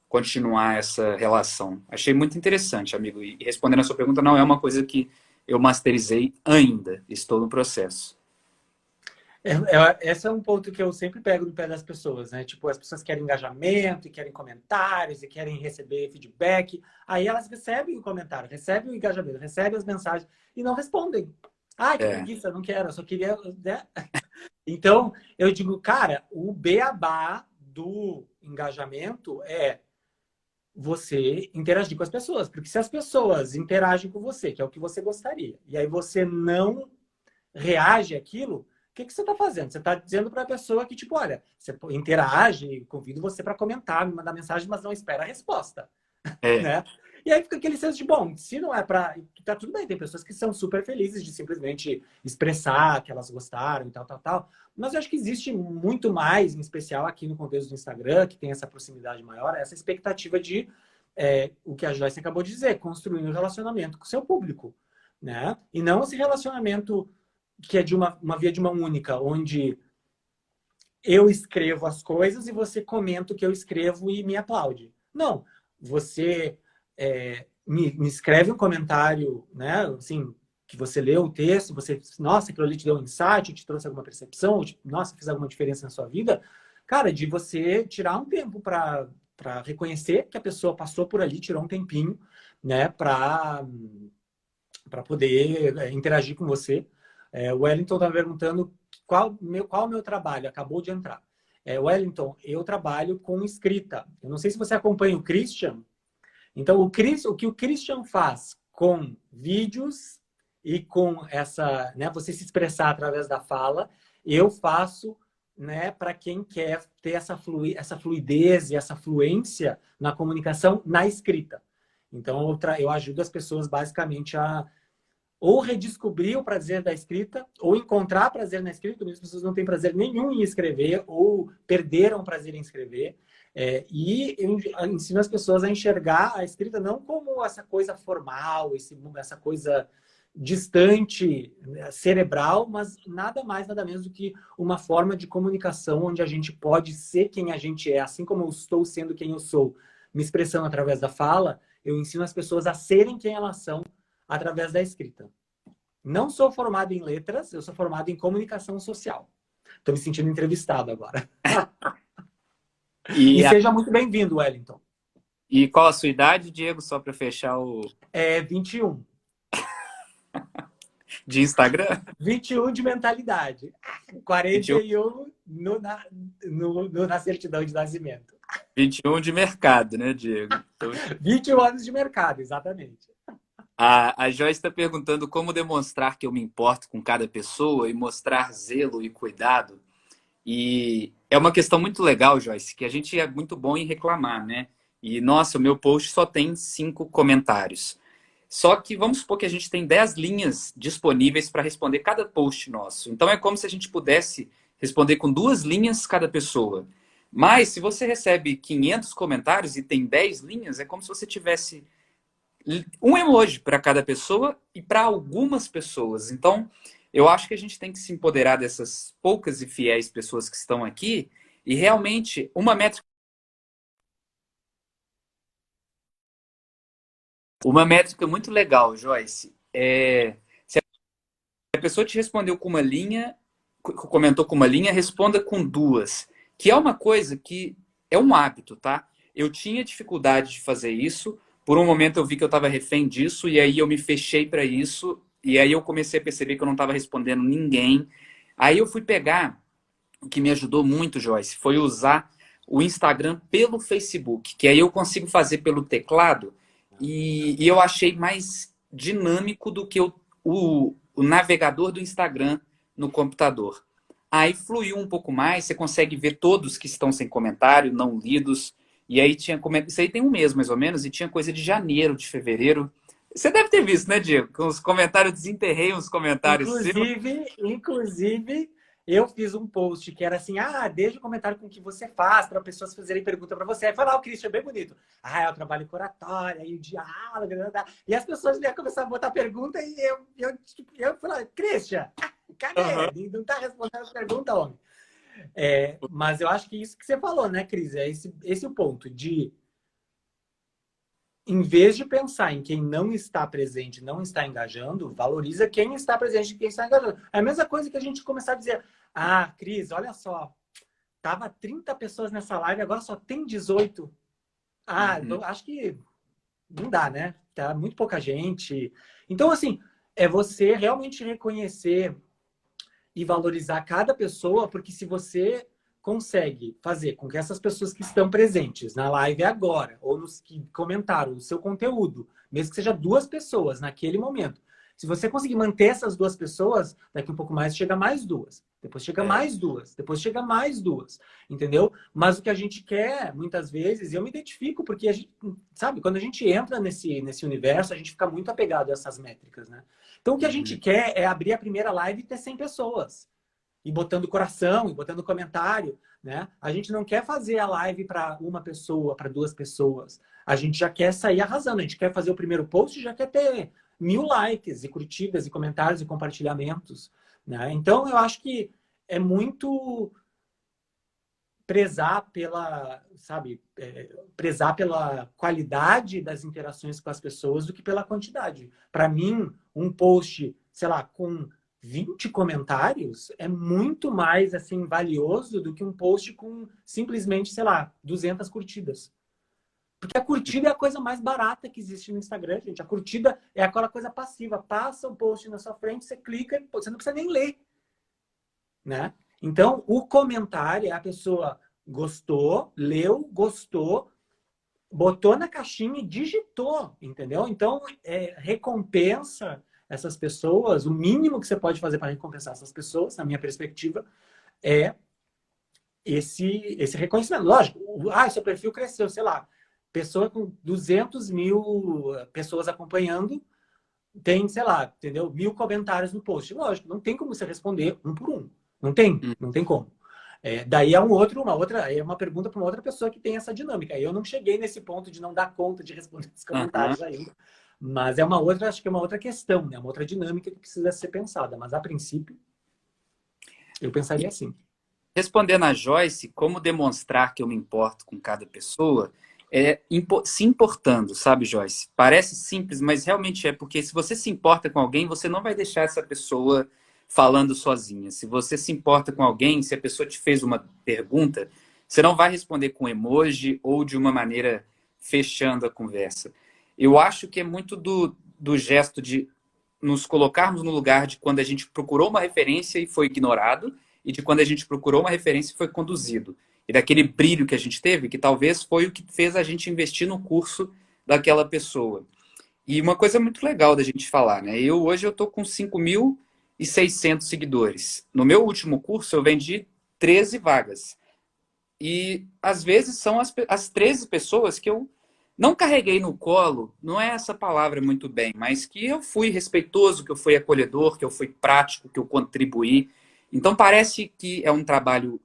continuar essa relação. Achei muito interessante, amigo. E respondendo a sua pergunta, não é uma coisa que eu masterizei ainda. Estou no processo. Esse é um ponto que eu sempre pego no pé das pessoas, né? Tipo, as pessoas querem engajamento, e querem comentários, e querem receber feedback. Aí elas recebem o comentário, recebem o engajamento, recebem as mensagens e não respondem. Ai, que É, preguiça, não quero, eu só queria, né? Então, eu digo, cara, o beabá do engajamento é você interagir com as pessoas. Porque se as pessoas interagem com você, que é o que você gostaria, e aí você não reage àquilo, o que você está fazendo? Você está dizendo para a pessoa que, tipo, olha, você interage, convido você para comentar, me mandar mensagem, mas não espera a resposta, é. né? E aí fica aquele senso de, bom, se não é para... Tá tudo bem, tem pessoas que são super felizes de simplesmente expressar que elas gostaram e tal, tal, tal. Mas eu acho que existe muito mais, em especial aqui no contexto do Instagram, que tem essa proximidade maior, essa expectativa de, o que a Joyce acabou de dizer, construir um relacionamento com o seu público, né? E não esse relacionamento que é de uma via de mão única, onde eu escrevo as coisas e você comenta o que eu escrevo e me aplaude. Não, você me escreve um comentário, né? Assim, que você leu o texto, você, nossa, aquilo ali te deu um insight, te trouxe alguma percepção, nossa, fez alguma diferença na sua vida. Cara, de você tirar um tempo para reconhecer que a pessoa passou por ali, tirou um tempinho, né, para poder interagir com você. O Wellington está perguntando qual o meu trabalho, acabou de entrar. Wellington, eu trabalho com escrita. Eu não sei se você acompanha o Christian. Então, o que o Christian faz com vídeos e com essa, né, você se expressar através da fala, eu faço, né, para quem quer ter essa fluidez e essa fluência na comunicação na escrita. Então, eu ajudo as pessoas basicamente a ou redescobrir o prazer da escrita, ou encontrar prazer na escrita. Muitas pessoas não têm prazer nenhum em escrever, ou perderam o prazer em escrever. E eu ensino as pessoas a enxergar a escrita não como essa coisa formal, essa coisa distante, cerebral, mas nada mais, nada menos do que uma forma de comunicação onde a gente pode ser quem a gente é, assim como eu estou sendo quem eu sou, me expressando através da fala. Eu ensino as pessoas a serem quem elas são através da escrita. Não sou formado em letras, eu sou formado em comunicação social. Estou me sentindo entrevistado agora. E E, seja muito bem-vindo, Wellington. e qual a sua idade, Diego? Só para fechar o 21. de Instagram? 21 de mentalidade. 21, 41 na certidão de nascimento. 21 de mercado, né, Diego? Então, 21 anos de mercado, exatamente. a Joyce está perguntando como demonstrar que eu me importo com cada pessoa e mostrar zelo e cuidado. E é uma questão muito legal, Joyce, que a gente é muito bom em reclamar, né? E, nossa, o meu post só tem 5 comentários. Só que vamos supor que a gente tem 10 linhas disponíveis para responder cada post nosso. Então é como se a gente pudesse responder com 2 linhas cada pessoa. Mas se você recebe 500 comentários e tem 10 linhas, é como se você tivesse um emoji para cada pessoa e para algumas pessoas. Então, eu acho que a gente tem que se empoderar dessas poucas e fiéis pessoas que estão aqui e realmente uma métrica muito legal, Joyce, se a pessoa te respondeu com uma linha, comentou com uma linha, responda com 2, que é uma coisa que é um hábito, tá? Eu tinha dificuldade de fazer isso, por um momento eu vi que eu estava refém disso, e aí eu me fechei para isso, e aí eu comecei a perceber que eu não estava respondendo ninguém. Aí eu fui pegar, o que me ajudou muito, Joyce, foi usar o Instagram pelo Facebook, que aí eu consigo fazer pelo teclado, e eu achei mais dinâmico do que o navegador do Instagram no computador. Aí fluiu um pouco mais, você consegue ver todos que estão sem comentário, não lidos. E aí tinha isso aí tem um mês mais ou menos, e tinha coisa de janeiro, de fevereiro. Você deve ter visto, né, Diego? Com os comentários, desenterrei uns comentários seus. Inclusive, eu fiz um post que era assim, deixa o comentário com o que você faz, para pessoas fazerem pergunta para você. Aí foi lá o Christian, bem bonito. É o trabalho com oratória, e o diálogo, e as pessoas iam começar a botar pergunta, e eu falei, Christian, cadê? Uhum. Não tá respondendo as perguntas, homem. Mas eu acho que isso que você falou, né, Cris? Esse o ponto de, em vez de pensar em quem não está presente, não está engajando, valoriza quem está presente e quem está engajando. É a mesma coisa que a gente começar a dizer, Ah, Cris, olha só. Tava 30 pessoas nessa live, agora só tem 18. Ah, Uhum. acho que não dá, né? Tá muito pouca gente. Então, assim, é você realmente reconhecer e valorizar cada pessoa, porque se você consegue fazer com que essas pessoas que estão presentes na live agora, ou nos que comentaram o seu conteúdo, mesmo que seja 2 pessoas naquele momento, se você conseguir manter essas 2 pessoas, daqui um pouco mais chega mais 2. Depois chega mais 2. Depois chega mais 2. Entendeu? Mas o que a gente quer, muitas vezes, e eu me identifico, porque a gente, sabe, quando a gente entra nesse universo, a gente fica muito apegado a essas métricas, né? Então, o que a gente Uhum. quer é abrir a primeira live e ter 100 pessoas. E botando coração, e botando comentário, né? A gente não quer fazer a live para uma pessoa, para 2 pessoas. A gente já quer sair arrasando. A gente quer fazer o primeiro post e já quer ter 1000 likes e curtidas e comentários e compartilhamentos, né? Então, eu acho que é muito prezar pela, sabe, prezar pela qualidade das interações com as pessoas do que pela quantidade. Para mim, um post, sei lá, com 20 comentários é muito mais assim valioso do que um post com simplesmente, sei lá, 200 curtidas. Porque a curtida é a coisa mais barata que existe no Instagram, gente. A curtida é aquela coisa passiva. Passa o post na sua frente, você clica, você não precisa nem ler, né? Então, o comentário é a pessoa gostou, leu, gostou, botou na caixinha e digitou, entendeu? Então, recompensa essas pessoas. O mínimo que você pode fazer para recompensar essas pessoas, na minha perspectiva, é esse reconhecimento. Lógico, seu perfil cresceu, sei lá, pessoa com 200 mil pessoas acompanhando, tem, sei lá, entendeu? 1000 comentários no post. Lógico, não tem como você responder um por um. Não tem como. Daí é uma pergunta para uma outra pessoa que tem essa dinâmica. Eu não cheguei nesse ponto de não dar conta de responder os comentários ainda. Mas acho que é uma outra questão, né? Uma outra dinâmica que precisa ser pensada. Mas a princípio, eu pensaria assim. Respondendo a Joyce, como demonstrar que eu me importo com cada pessoa, se importando, sabe, Joyce? Parece simples, mas realmente é, porque se você se importa com alguém, você não vai deixar essa pessoa falando sozinha. Se você se importa com alguém, se a pessoa te fez uma pergunta, você não vai responder com emoji ou de uma maneira fechando a conversa. Eu acho que é muito do gesto de nos colocarmos no lugar de quando a gente procurou uma referência e foi ignorado, e de quando a gente procurou uma referência e foi conduzido. E daquele brilho que a gente teve, que talvez foi o que fez a gente investir no curso daquela pessoa. E uma coisa muito legal da gente falar, né? Hoje eu tô com 5.600 seguidores. No meu último curso eu vendi 13 vagas. E às vezes são as 13 pessoas que eu não carreguei no colo, não é essa palavra muito bem, mas que eu fui respeitoso, que eu fui acolhedor, que eu fui prático, que eu contribuí. Então parece que é um trabalho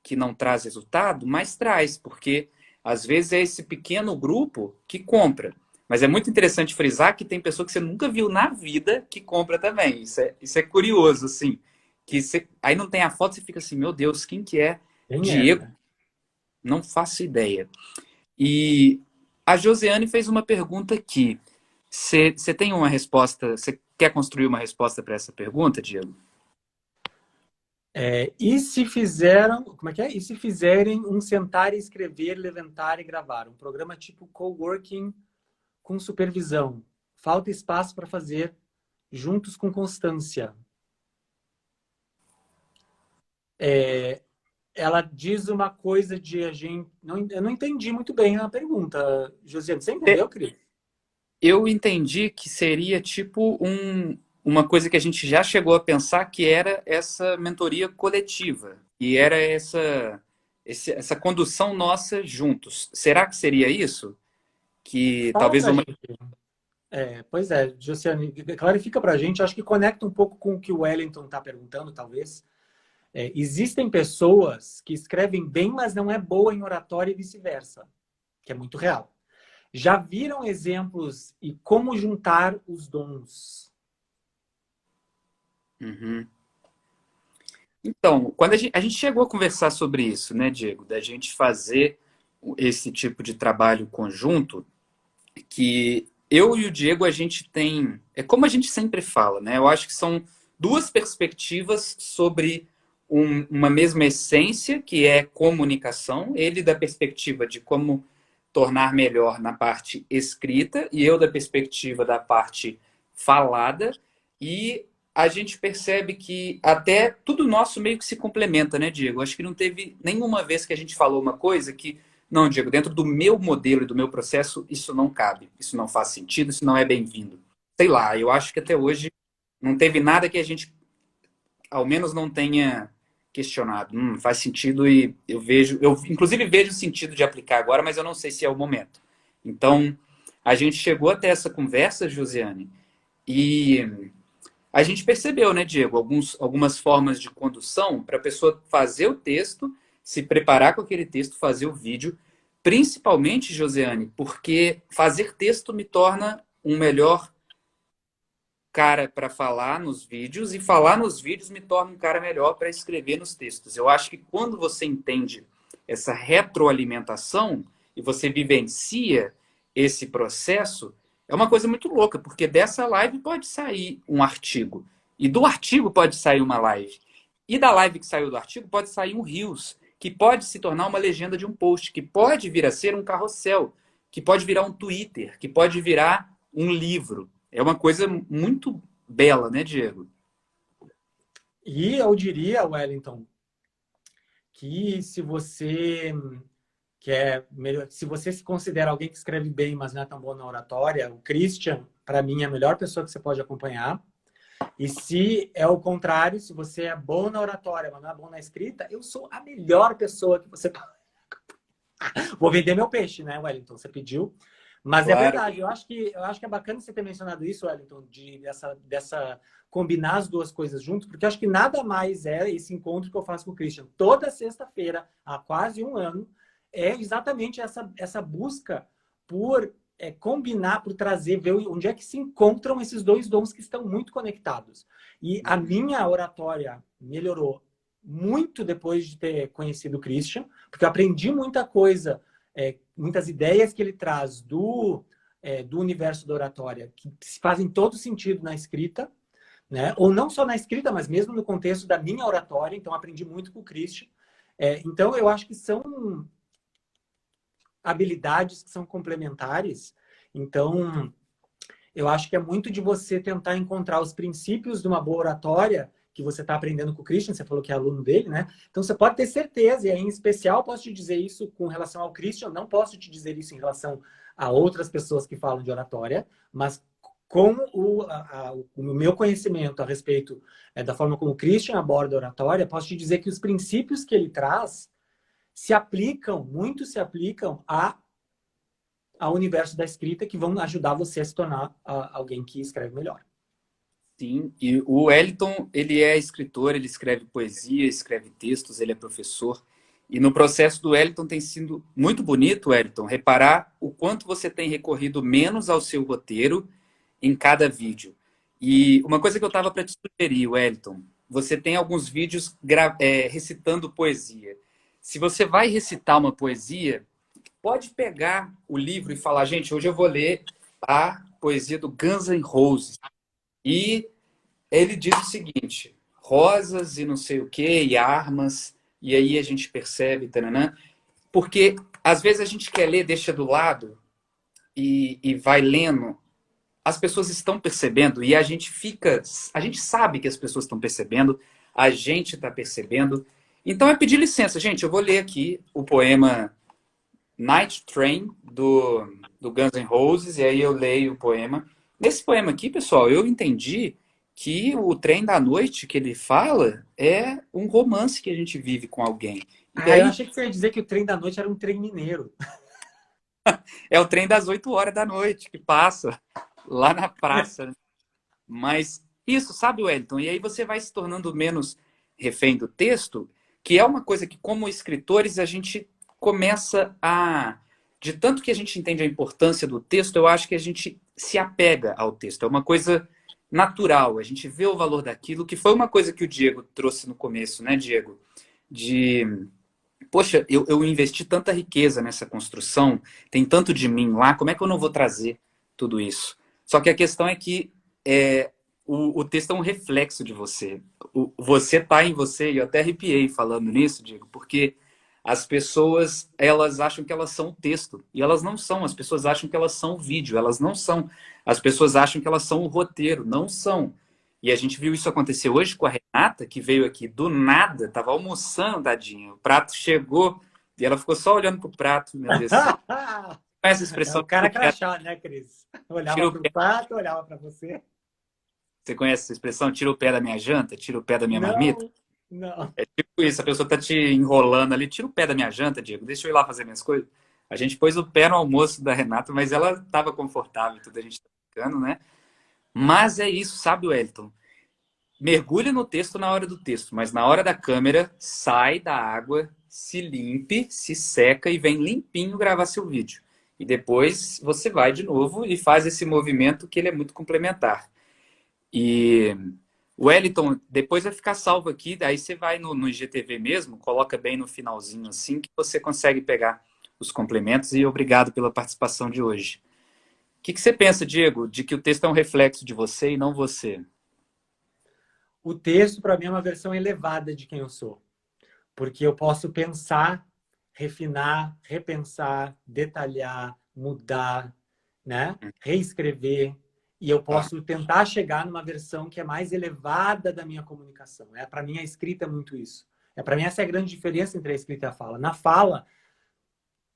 que não traz resultado, mas traz, porque às vezes é esse pequeno grupo que compra. Mas é muito interessante frisar que tem pessoa que você nunca viu na vida que compra também. Isso é curioso, assim. Aí não tem a foto, você fica assim, meu Deus, quem que é? Quem é, Diego? né? Não faço ideia. E a Josiane fez uma pergunta aqui. Você tem uma resposta? Você quer construir uma resposta para essa pergunta, Diego? E se fizeram, como é que é? E se fizerem um sentar e escrever, levantar e gravar? Um programa tipo coworking com supervisão. Falta espaço para fazer juntos com constância. Ela diz uma coisa de a gente... eu não entendi muito bem a pergunta, Josiane. Você entendeu, querido? Eu entendi que seria tipo uma coisa que a gente já chegou a pensar, que era essa mentoria coletiva, e era essa condução nossa juntos. Será que seria isso? Que Fala talvez pra uma... gente. Pois é, Josiane, clarifica pra gente. Acho que conecta um pouco com o que o Wellington está perguntando, talvez. Existem pessoas que escrevem bem, mas não é boa em oratória e vice-versa, que é muito real. Já viram exemplos e como juntar os dons? Uhum. Então, quando a gente chegou a conversar sobre isso, né, Diego, da gente fazer esse tipo de trabalho conjunto, que eu e o Diego, a gente tem... É como a gente sempre fala, né? Eu acho que são duas perspectivas sobre uma mesma essência, que é comunicação, ele da perspectiva de como tornar melhor na parte escrita e eu da perspectiva da parte falada, e a gente percebe que até tudo nosso meio que se complementa, né, Diego? Acho que não teve nenhuma vez que a gente falou uma coisa que, não, Diego, dentro do meu modelo e do meu processo, isso não cabe, isso não faz sentido, isso não é bem-vindo. Sei lá, eu acho que até hoje não teve nada que a gente, ao menos, não tenha questionado. Faz sentido e eu vejo, eu inclusive vejo o sentido de aplicar agora, mas eu não sei se é o momento. Então, a gente chegou até essa conversa, Josiane, e a gente percebeu, né, Diego, algumas formas de condução para a pessoa fazer o texto, se preparar com aquele texto, fazer o vídeo, principalmente, Josiane, porque fazer texto me torna um melhor cara para falar nos vídeos e falar nos vídeos me torna um cara melhor para escrever nos textos. Eu acho que quando você entende essa retroalimentação e você vivencia esse processo, é uma coisa muito louca, porque dessa live pode sair um artigo, e do artigo pode sair uma live, e da live que saiu do artigo pode sair um Reels, que pode se tornar uma legenda de um post, que pode vir a ser um carrossel, que pode virar um Twitter, que pode virar um livro. É uma coisa muito bela, né, Diego? E eu diria, Wellington, que se você se você se considera alguém que escreve bem, mas não é tão bom na oratória, o Christian, para mim, é a melhor pessoa que você pode acompanhar. E se é o contrário, se você é bom na oratória, mas não é bom na escrita, eu sou a melhor pessoa que você pode. Vou vender meu peixe, né, Wellington? Você pediu. Mas claro. É verdade, eu acho que é bacana você ter mencionado isso, Wellington, dessa combinar as duas coisas juntos, porque eu acho que nada mais é esse encontro que eu faço com o Christian toda sexta-feira, há quase um ano, é exatamente essa busca por combinar, por trazer, ver onde é que se encontram esses dois dons que estão muito conectados. E a minha oratória melhorou muito depois de ter conhecido o Christian, porque eu aprendi muita coisa, muitas ideias que ele traz do universo da oratória, que fazem todo sentido na escrita, né? Ou não só na escrita, mas mesmo no contexto da minha oratória. Então, aprendi muito com o Christian. Então, eu acho que são habilidades que são complementares. Então, eu acho que é muito de você tentar encontrar os princípios de uma boa oratória que você está aprendendo com o Christian, você falou que é aluno dele, né? Então, você pode ter certeza, e aí, em especial, posso te dizer isso com relação ao Christian, não posso te dizer isso em relação a outras pessoas que falam de oratória, mas com o meu conhecimento a respeito da forma como o Christian aborda a oratória, posso te dizer que os princípios que ele traz muito se aplicam ao universo da escrita, que vão ajudar você a se tornar alguém que escreve melhor. Sim, e o Wellington, ele é escritor, ele escreve poesia, escreve textos, ele é professor. E no processo do Wellington tem sido muito bonito, Wellington, reparar o quanto você tem recorrido menos ao seu roteiro em cada vídeo. E uma coisa que eu estava para te sugerir, Wellington, você tem alguns vídeos recitando poesia. Se você vai recitar uma poesia, pode pegar o livro e falar, gente, hoje eu vou ler a poesia do Guns N' Roses. E ele diz o seguinte, rosas e não sei o quê, e armas, e aí a gente percebe, taranã, porque às vezes a gente quer ler, deixa do lado e vai lendo. As pessoas estão percebendo e a gente sabe que as pessoas estão percebendo, a gente está percebendo. Então é pedir licença, gente, eu vou ler aqui o poema Night Train, do Guns N' Roses, e aí eu leio o poema. Nesse poema aqui, pessoal, eu entendi que o trem da noite que ele fala é um romance que a gente vive com alguém. E aí, eu achei que você ia dizer que o trem da noite era um trem mineiro. É o trem das 8 horas da noite que passa lá na praça. Mas isso, sabe, Wellington? E aí você vai se tornando menos refém do texto, que é uma coisa que, como escritores, a gente começa a... De tanto que a gente entende a importância do texto, eu acho que a gente se apega ao texto. É uma coisa natural, a gente vê o valor daquilo, que foi uma coisa que o Diego trouxe no começo, né, Diego? Poxa, eu investi tanta riqueza nessa construção, tem tanto de mim lá, como é que eu não vou trazer tudo isso? Só que a questão é que o texto é um reflexo de você. Você tá em você, e eu até arrepiei falando nisso, Diego, porque as pessoas, elas acham que elas são texto, e elas não são. As pessoas acham que elas são vídeo, elas não são. As pessoas acham que elas são o roteiro, não são. E a gente viu isso acontecer hoje com a Renata, que veio aqui do nada, tava almoçando, tadinha. O prato chegou e ela ficou só olhando pro prato, meu Deus do céu. Essa É expressão. o cara crachá, né, Cris? Tira Olhava o para o pé. prato, olhava para você. Você conhece essa expressão? Tira o pé da minha janta, tira o pé da minha marmita? Não, não. É tipo isso, a pessoa tá te enrolando ali, tira o pé da minha janta, Diego, deixa eu ir lá fazer minhas coisas. A gente pôs o pé no almoço da Renata, mas ela estava confortável, tudo a gente tá ficando, né? Mas é isso, sabe, Wellington? Mergulhe no texto na hora do texto, mas na hora da câmera, sai da água, se limpe, se seca e vem limpinho gravar seu vídeo. E depois você vai de novo e faz esse movimento que ele é muito complementar. E o Wellington, depois vai ficar salvo aqui, daí você vai no IGTV mesmo, coloca bem no finalzinho assim, que você consegue pegar os complementos. E obrigado pela participação de hoje. O que você pensa, Diego, de que o texto é um reflexo de você e não você? O texto, para mim, é uma versão elevada de quem eu sou. Porque eu posso pensar, refinar, repensar, detalhar, mudar, né? Reescrever. E eu posso tentar chegar numa versão que é mais elevada da minha comunicação. Para mim, a escrita é muito isso. Para mim, essa é a grande diferença entre a escrita e a fala. Na fala,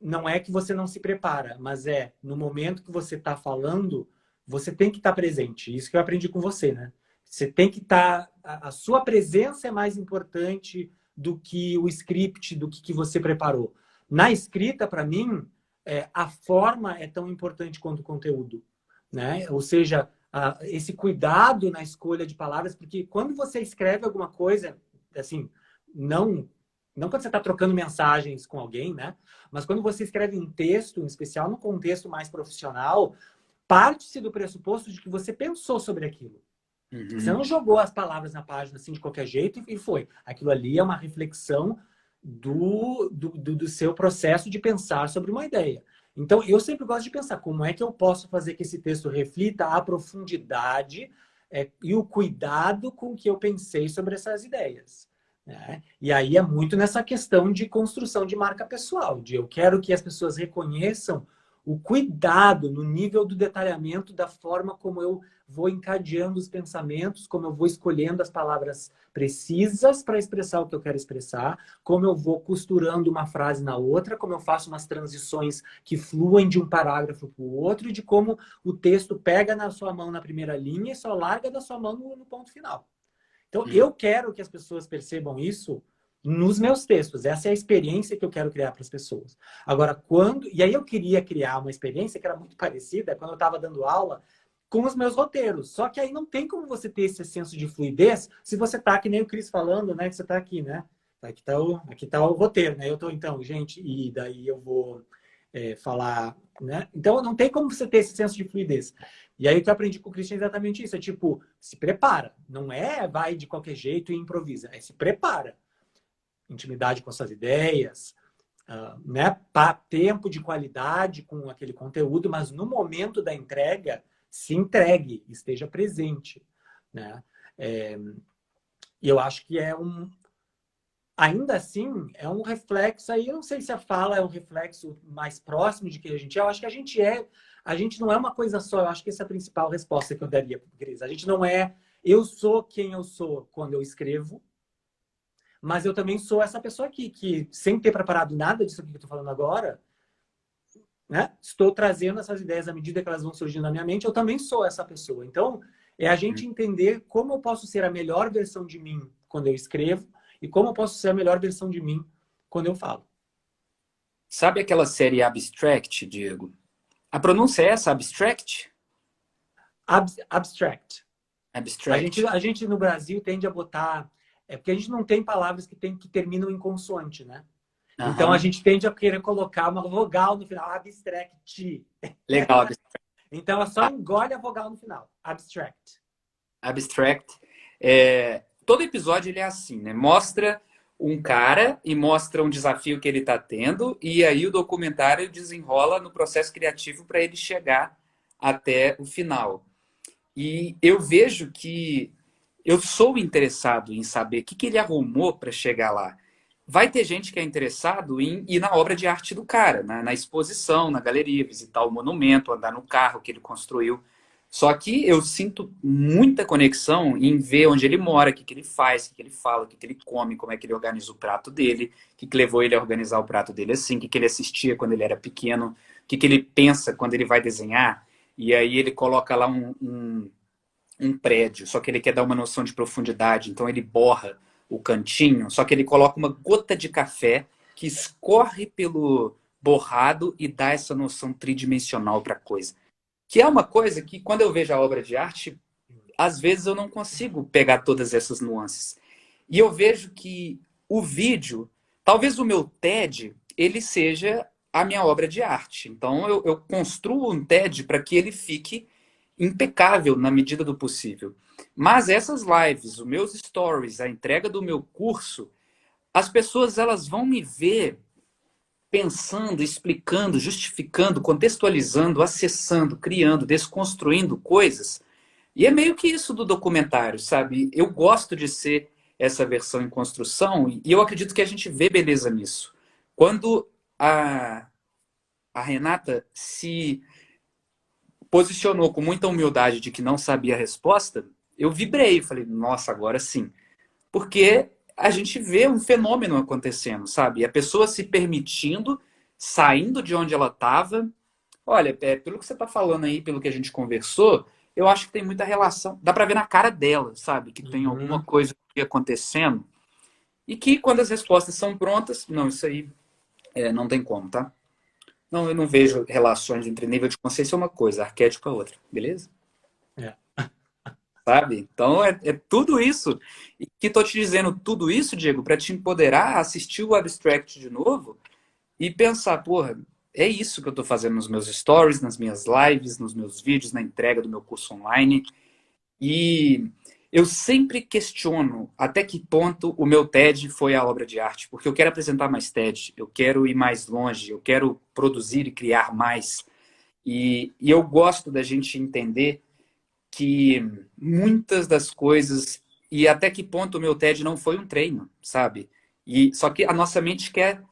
não é que você não se prepara, mas no momento que você está falando, você tem que estar presente. Isso que eu aprendi com você, né? Você tem que estar... A sua presença é mais importante do que o script, do que você preparou. Na escrita, para mim, a forma é tão importante quanto o conteúdo, né? Ou seja, esse cuidado na escolha de palavras, porque quando você escreve alguma coisa, assim, não quando você está trocando mensagens com alguém, né? Mas quando você escreve um texto, em especial no contexto mais profissional, parte-se do pressuposto de que você pensou sobre aquilo. Você não jogou as palavras na página assim de qualquer jeito e foi. Aquilo ali é uma reflexão do seu processo de pensar sobre uma ideia. Então, eu sempre gosto de pensar como é que eu posso fazer que esse texto reflita a profundidade e o cuidado com que eu pensei sobre essas ideias. Né? E aí é muito nessa questão de construção de marca pessoal, de eu quero que as pessoas reconheçam o cuidado no nível do detalhamento da forma como eu vou encadeando os pensamentos, como eu vou escolhendo as palavras precisas para expressar o que eu quero expressar, como eu vou costurando uma frase na outra, como eu faço umas transições que fluem de um parágrafo para o outro, e de como o texto pega na sua mão na primeira linha e só larga da sua mão no ponto final. Então, eu quero que as pessoas percebam isso nos meus textos. Essa é a experiência que eu quero criar para as pessoas. Agora, e aí eu queria criar uma experiência que era muito parecida quando eu estava dando aula com os meus roteiros. Só que aí não tem como você ter esse senso de fluidez se você tá, que nem o Cris falando, né? Que você tá aqui, né? Aqui tá o roteiro, né? Eu tô, então, gente, e daí eu vou falar, né? Então, não tem como você ter esse senso de fluidez. E aí o que eu aprendi com o Christian é exatamente isso. É tipo, se prepara. Não vai de qualquer jeito e improvisa. Se prepara. Intimidade com suas ideias, né? Tempo de qualidade com aquele conteúdo, mas no momento da entrega, se entregue, esteja presente, né? E eu acho que ainda assim, é um reflexo aí, eu não sei se a fala é um reflexo mais próximo de quem a gente é, eu acho que a gente não é uma coisa só, eu acho que essa é a principal resposta que eu daria para o Cris. A gente não eu sou quem eu sou quando eu escrevo, mas eu também sou essa pessoa aqui, que sem ter preparado nada disso aqui que eu estou falando agora, né? Estou trazendo essas ideias à medida que elas vão surgindo na minha mente, eu também sou essa pessoa. Então, é a gente entender como eu posso ser a melhor versão de mim quando eu escrevo e como eu posso ser a melhor versão de mim quando eu falo. Sabe aquela série Abstract, Diego? A pronúncia é essa, Abstract? Abstract. Abstract. A gente no Brasil tende a botar... porque a gente não tem palavras que terminam em consoante, né? Uhum. Então, a gente tende a querer colocar uma vogal no final. Abstract. Legal. Abstract. Então, só engole a vogal no final. Abstract. Abstract. Todo episódio ele é assim, né? Mostra um cara e mostra um desafio que ele está tendo, e aí o documentário desenrola no processo criativo para ele chegar até o final. E eu vejo que eu sou interessado em saber o que ele arrumou para chegar lá. Vai ter gente que é interessado em ir na obra de arte do cara, na exposição, na galeria, visitar o monumento, andar no carro que ele construiu. Só que eu sinto muita conexão em ver onde ele mora, o que ele faz, o que ele fala, o que ele come, como é que ele organiza o prato dele, o que levou ele a organizar o prato dele assim, o que ele assistia quando ele era pequeno, o que ele pensa quando ele vai desenhar. E aí ele coloca lá um prédio, só que ele quer dar uma noção de profundidade, então ele borra o cantinho, só que ele coloca uma gota de café que escorre pelo borrado e dá essa noção tridimensional para a coisa. Que é uma coisa que, quando eu vejo a obra de arte, às vezes eu não consigo pegar todas essas nuances. E eu vejo que o vídeo, talvez o meu TED, ele seja a minha obra de arte. Então eu construo um TED para que ele fique impecável na medida do possível. Mas essas lives, os meus stories, a entrega do meu curso, as pessoas elas vão me ver pensando, explicando, justificando, contextualizando, acessando, criando, desconstruindo coisas. E é meio que isso do documentário, sabe? Eu gosto de ser essa versão em construção e eu acredito que a gente vê beleza nisso. Quando a Renata se posicionou com muita humildade de que não sabia a resposta, eu vibrei, falei, nossa, agora sim. Porque a gente vê um fenômeno acontecendo, sabe? A pessoa se permitindo, saindo de onde ela estava. Olha, pelo que você está falando aí, pelo que a gente conversou, eu acho que tem muita relação. Dá para ver na cara dela, sabe? Que tem alguma coisa acontecendo. E que quando as respostas são prontas, não, isso aí não tem como, tá? Não, eu não vejo relações entre nível de consciência uma coisa, arquétipo é outra, beleza? É. Sabe? Então é tudo isso. E que estou te dizendo tudo isso, Diego, para te empoderar, assistir o Abstract de novo e pensar, porra, é isso que eu estou fazendo nos meus stories, nas minhas lives, nos meus vídeos, na entrega do meu curso online. E eu sempre questiono até que ponto o meu TED foi a obra de arte, porque eu quero apresentar mais TED, eu quero ir mais longe, eu quero produzir e criar mais. E eu gosto da gente entender que muitas das coisas, e até que ponto o meu TED não foi um treino, sabe? E só que a nossa mente quer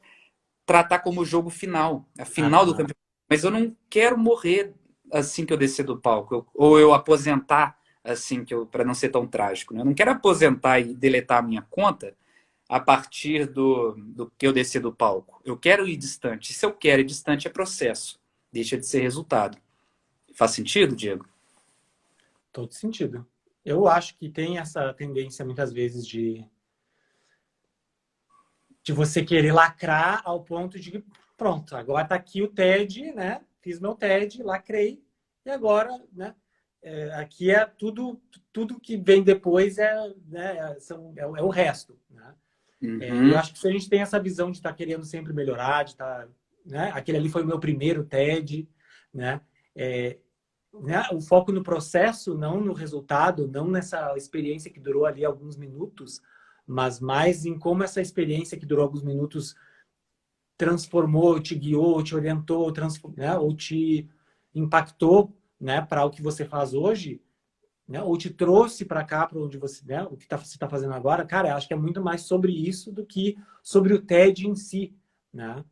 tratar como o jogo final, a final do campeonato. Mas eu não quero morrer assim que eu descer do palco, ou eu aposentar assim que eu, para não ser tão trágico, né? Eu não quero aposentar e deletar a minha conta a partir do que eu descer do palco. Eu quero ir distante. Se eu quero ir distante é processo, deixa de ser resultado. Faz sentido, Diego? Todo sentido. Eu acho que tem essa tendência, muitas vezes, de você querer lacrar ao ponto de que, pronto, agora tá aqui o TED, né? Fiz meu TED, lacrei, e agora, né? Aqui é tudo que vem depois né, é o resto, né? Eu acho que se a gente tem essa visão de estar querendo sempre melhorar, de estar, né? Aquele ali foi o meu primeiro TED, né? O foco no processo, não no resultado, não nessa experiência que durou ali alguns minutos, mas mais em como essa experiência que durou alguns minutos transformou, te guiou, te orientou, né? Ou te impactou, né? Para o que você faz hoje, né? Ou te trouxe para cá, para onde você, né? O que você está fazendo agora. Cara, eu acho que é muito mais sobre isso do que sobre o TED em si, né?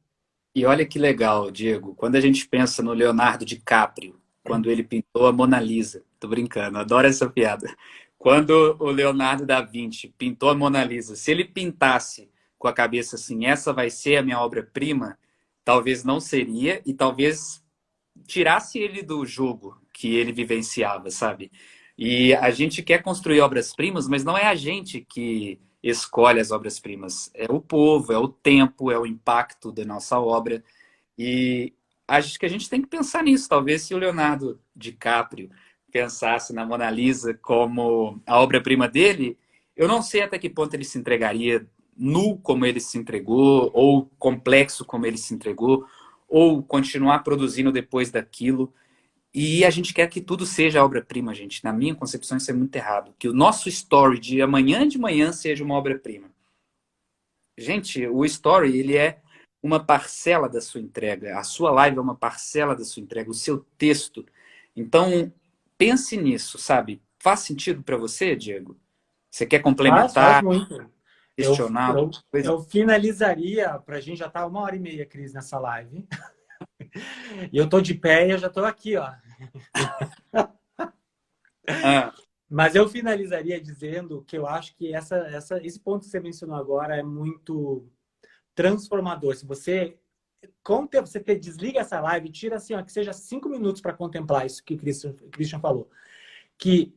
E olha que legal, Diego, quando a gente pensa no Leonardo DiCaprio, quando ele pintou a Mona Lisa, tô brincando, adoro essa piada. Quando o Leonardo da Vinci pintou a Mona Lisa, se ele pintasse com a cabeça assim, essa vai ser a minha obra-prima, talvez não seria e talvez tirasse ele do jogo que ele vivenciava, sabe? E a gente quer construir obras-primas, mas não é a gente que escolhe as obras-primas. É o povo, é o tempo, é o impacto da nossa obra. E acho que a gente tem que pensar nisso. Talvez se o Leonardo DiCaprio pensasse na Mona Lisa como a obra-prima dele, eu não sei até que ponto ele se entregaria nu como ele se entregou, ou complexo como ele se entregou, ou continuar produzindo depois daquilo. E a gente quer que tudo seja obra-prima, gente. Na minha concepção, isso é muito errado. Que o nosso story de amanhã de manhã seja uma obra-prima. Gente, o story, ele é uma parcela da sua entrega. A sua live é uma parcela da sua entrega. O seu texto. Então, pense nisso, sabe? Faz sentido para você, Diego? Você quer Faz complementar, muito. Eu, questionar eu, alguma coisa? eu finalizaria, para a gente já tá 1h30, Cris, nessa live. E eu tô de pé e eu já tô aqui, ó. Ah, Mas eu finalizaria dizendo que eu acho que esse ponto que você mencionou agora é muito transformador. Se você desliga essa live, tira assim, ó, que seja 5 minutos para contemplar isso que o Christian falou. Que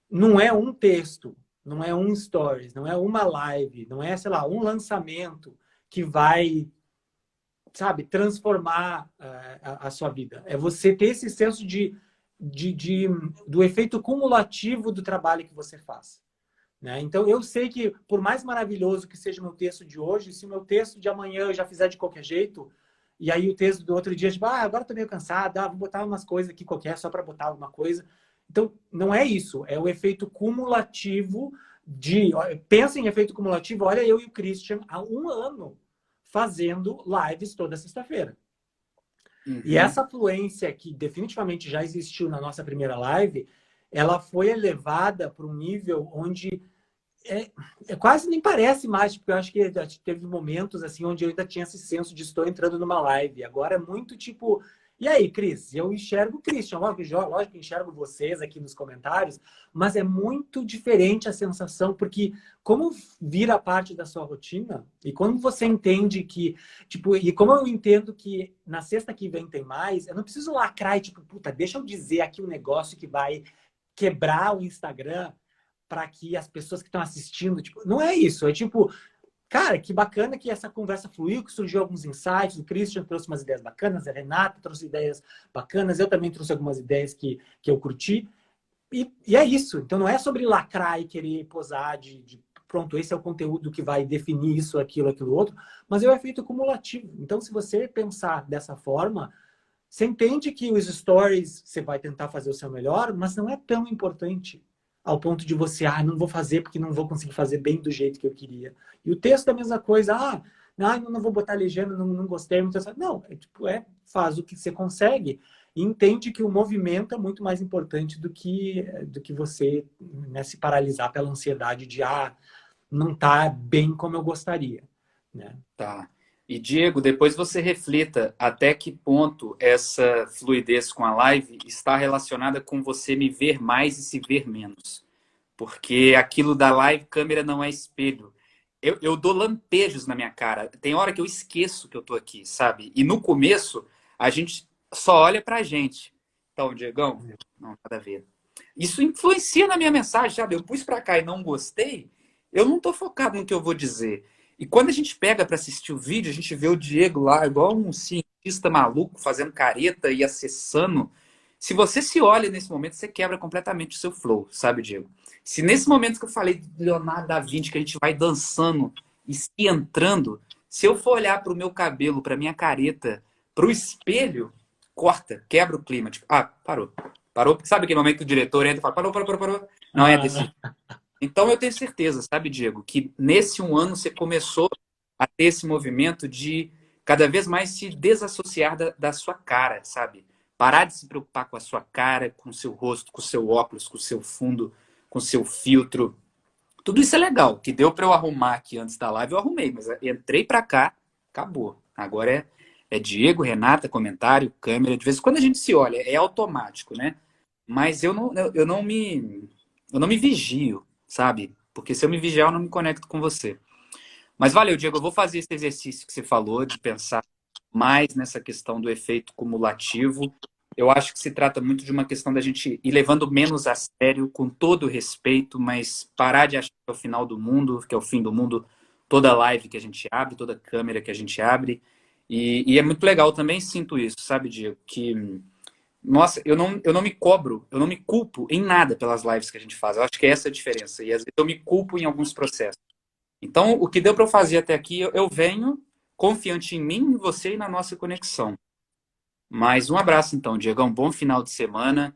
não é um texto, não é um stories, não é uma live, não é, sei lá, um lançamento que vai, sabe, transformar a sua vida. É você ter esse senso do efeito cumulativo do trabalho que você faz. Né? Então, eu sei que, por mais maravilhoso que seja o meu texto de hoje, se o meu texto de amanhã eu já fizer de qualquer jeito, e aí o texto do outro dia, tipo, agora eu tô meio cansado, vou botar umas coisas aqui qualquer, só para botar alguma coisa. Então, não é isso, é o efeito cumulativo Pensa em efeito cumulativo, olha eu e o Christian há 1 ano fazendo lives toda sexta-feira. E uhum. essa fluência que definitivamente já existiu na nossa primeira live, ela foi elevada para um nível onde quase nem parece mais, porque eu acho que teve momentos assim onde eu ainda tinha esse senso de estou entrando numa live. Agora é muito tipo, e aí, Cris? Eu enxergo o Christian, lógico que enxergo vocês aqui nos comentários, mas é muito diferente a sensação, porque como vira parte da sua rotina, e quando você entende que, tipo, e como eu entendo que na sexta que vem tem mais, eu não preciso lacrar e tipo, puta, deixa eu dizer aqui um negócio que vai quebrar o Instagram para que as pessoas que estão assistindo, tipo, não é isso, é tipo, cara, que bacana que essa conversa fluiu, que surgiu alguns insights, o Christian trouxe umas ideias bacanas, a Renata trouxe ideias bacanas, eu também trouxe algumas ideias que eu curti, e é isso, então não é sobre lacrar e querer posar pronto, esse é o conteúdo que vai definir isso, aquilo outro, mas é o efeito cumulativo. Então, se você pensar dessa forma, você entende que os stories você vai tentar fazer o seu melhor, mas não é tão importante ao ponto de você, não vou fazer porque não vou conseguir fazer bem do jeito que eu queria. E o texto é a mesma coisa, não vou botar legenda, não gostei. Não, faz o que você consegue e entende que o movimento é muito mais importante do que você, né, se paralisar pela ansiedade de, não tá bem como eu gostaria, né? Tá. E, Diego, depois você reflita até que ponto essa fluidez com a live está relacionada com você me ver mais e se ver menos. Porque aquilo da live, câmera não é espelho. Eu dou lampejos na minha cara. Tem hora que eu esqueço que eu tô aqui, sabe? E no começo, a gente só olha pra gente. Então, Diegão, não, nada a ver. Isso influencia na minha mensagem, sabe? Eu pus pra cá e não gostei, eu não tô focado no que eu vou dizer. E quando a gente pega para assistir o vídeo, a gente vê o Diego lá, igual um cientista maluco, fazendo careta e acessando. Se você se olha nesse momento, você quebra completamente o seu flow, sabe, Diego? Se nesse momento que eu falei de Leonardo da Vinci, que a gente vai dançando e se entrando, se eu for olhar para o meu cabelo, para minha careta, para o espelho, corta, quebra o clima. Tipo, parou. Parou. Sabe aquele momento que o diretor entra e fala, parou. Não é desse. Então eu tenho certeza, sabe, Diego, que nesse 1 ano você começou a ter esse movimento de cada vez mais se desassociar da sua cara, sabe? Parar de se preocupar com a sua cara, com o seu rosto, com o seu óculos, com o seu fundo, com o seu filtro. Tudo isso é legal. O que deu para eu arrumar aqui antes da live, eu arrumei. Mas entrei para cá, acabou. Agora é Diego, Renata, comentário, câmera. De vez em quando a gente se olha, é automático, né? Mas eu não me vigio, sabe? Porque se eu me vigiar, eu não me conecto com você. Mas valeu, Diego. Eu vou fazer esse exercício que você falou, de pensar mais nessa questão do efeito cumulativo. Eu acho que se trata muito de uma questão da gente ir levando menos a sério, com todo o respeito, mas parar de achar que é o final do mundo, que é o fim do mundo, toda live que a gente abre, toda câmera que a gente abre. E é muito legal, também sinto isso, sabe, Diego? Que, nossa, eu não me cobro, eu não me culpo em nada pelas lives que a gente faz. Eu acho que essa é a diferença. E às vezes eu me culpo em alguns processos. Então, o que deu para eu fazer até aqui, eu venho confiante em mim, em você e na nossa conexão. Mas um abraço então, Diego. Um bom final de semana.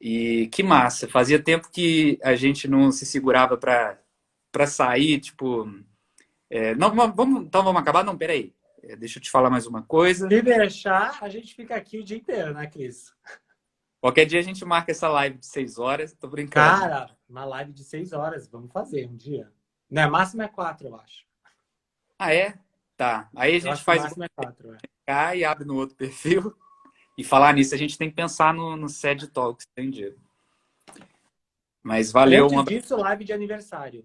E que massa. Fazia tempo que a gente não se segurava para sair, tipo. Não, então vamos acabar? Não, peraí. Deixa eu te falar mais uma coisa. Se deixar, a gente fica aqui o dia inteiro, né, Cris? Qualquer dia a gente marca essa live de 6 horas. Tô brincando. Cara, uma live de 6 horas. Vamos fazer um dia. Né, máximo é 4, eu acho. Ah, é? Tá. Aí a Eu gente acho que o faz máximo é 4. É. cá e abre no outro perfil. E falar nisso, a gente tem que pensar no SED Talks, entendi. Mas valeu, Antes disso, live de aniversário.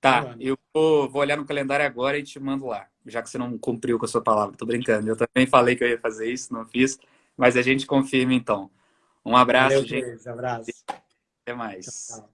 Tá, eu vou olhar no calendário agora e te mando lá, já que você não cumpriu com a sua palavra. Tô brincando. Eu também falei que eu ia fazer isso, não fiz, mas a gente confirma então. Um abraço, Valeu, gente. Cris. Abraço. Até mais. Tchau.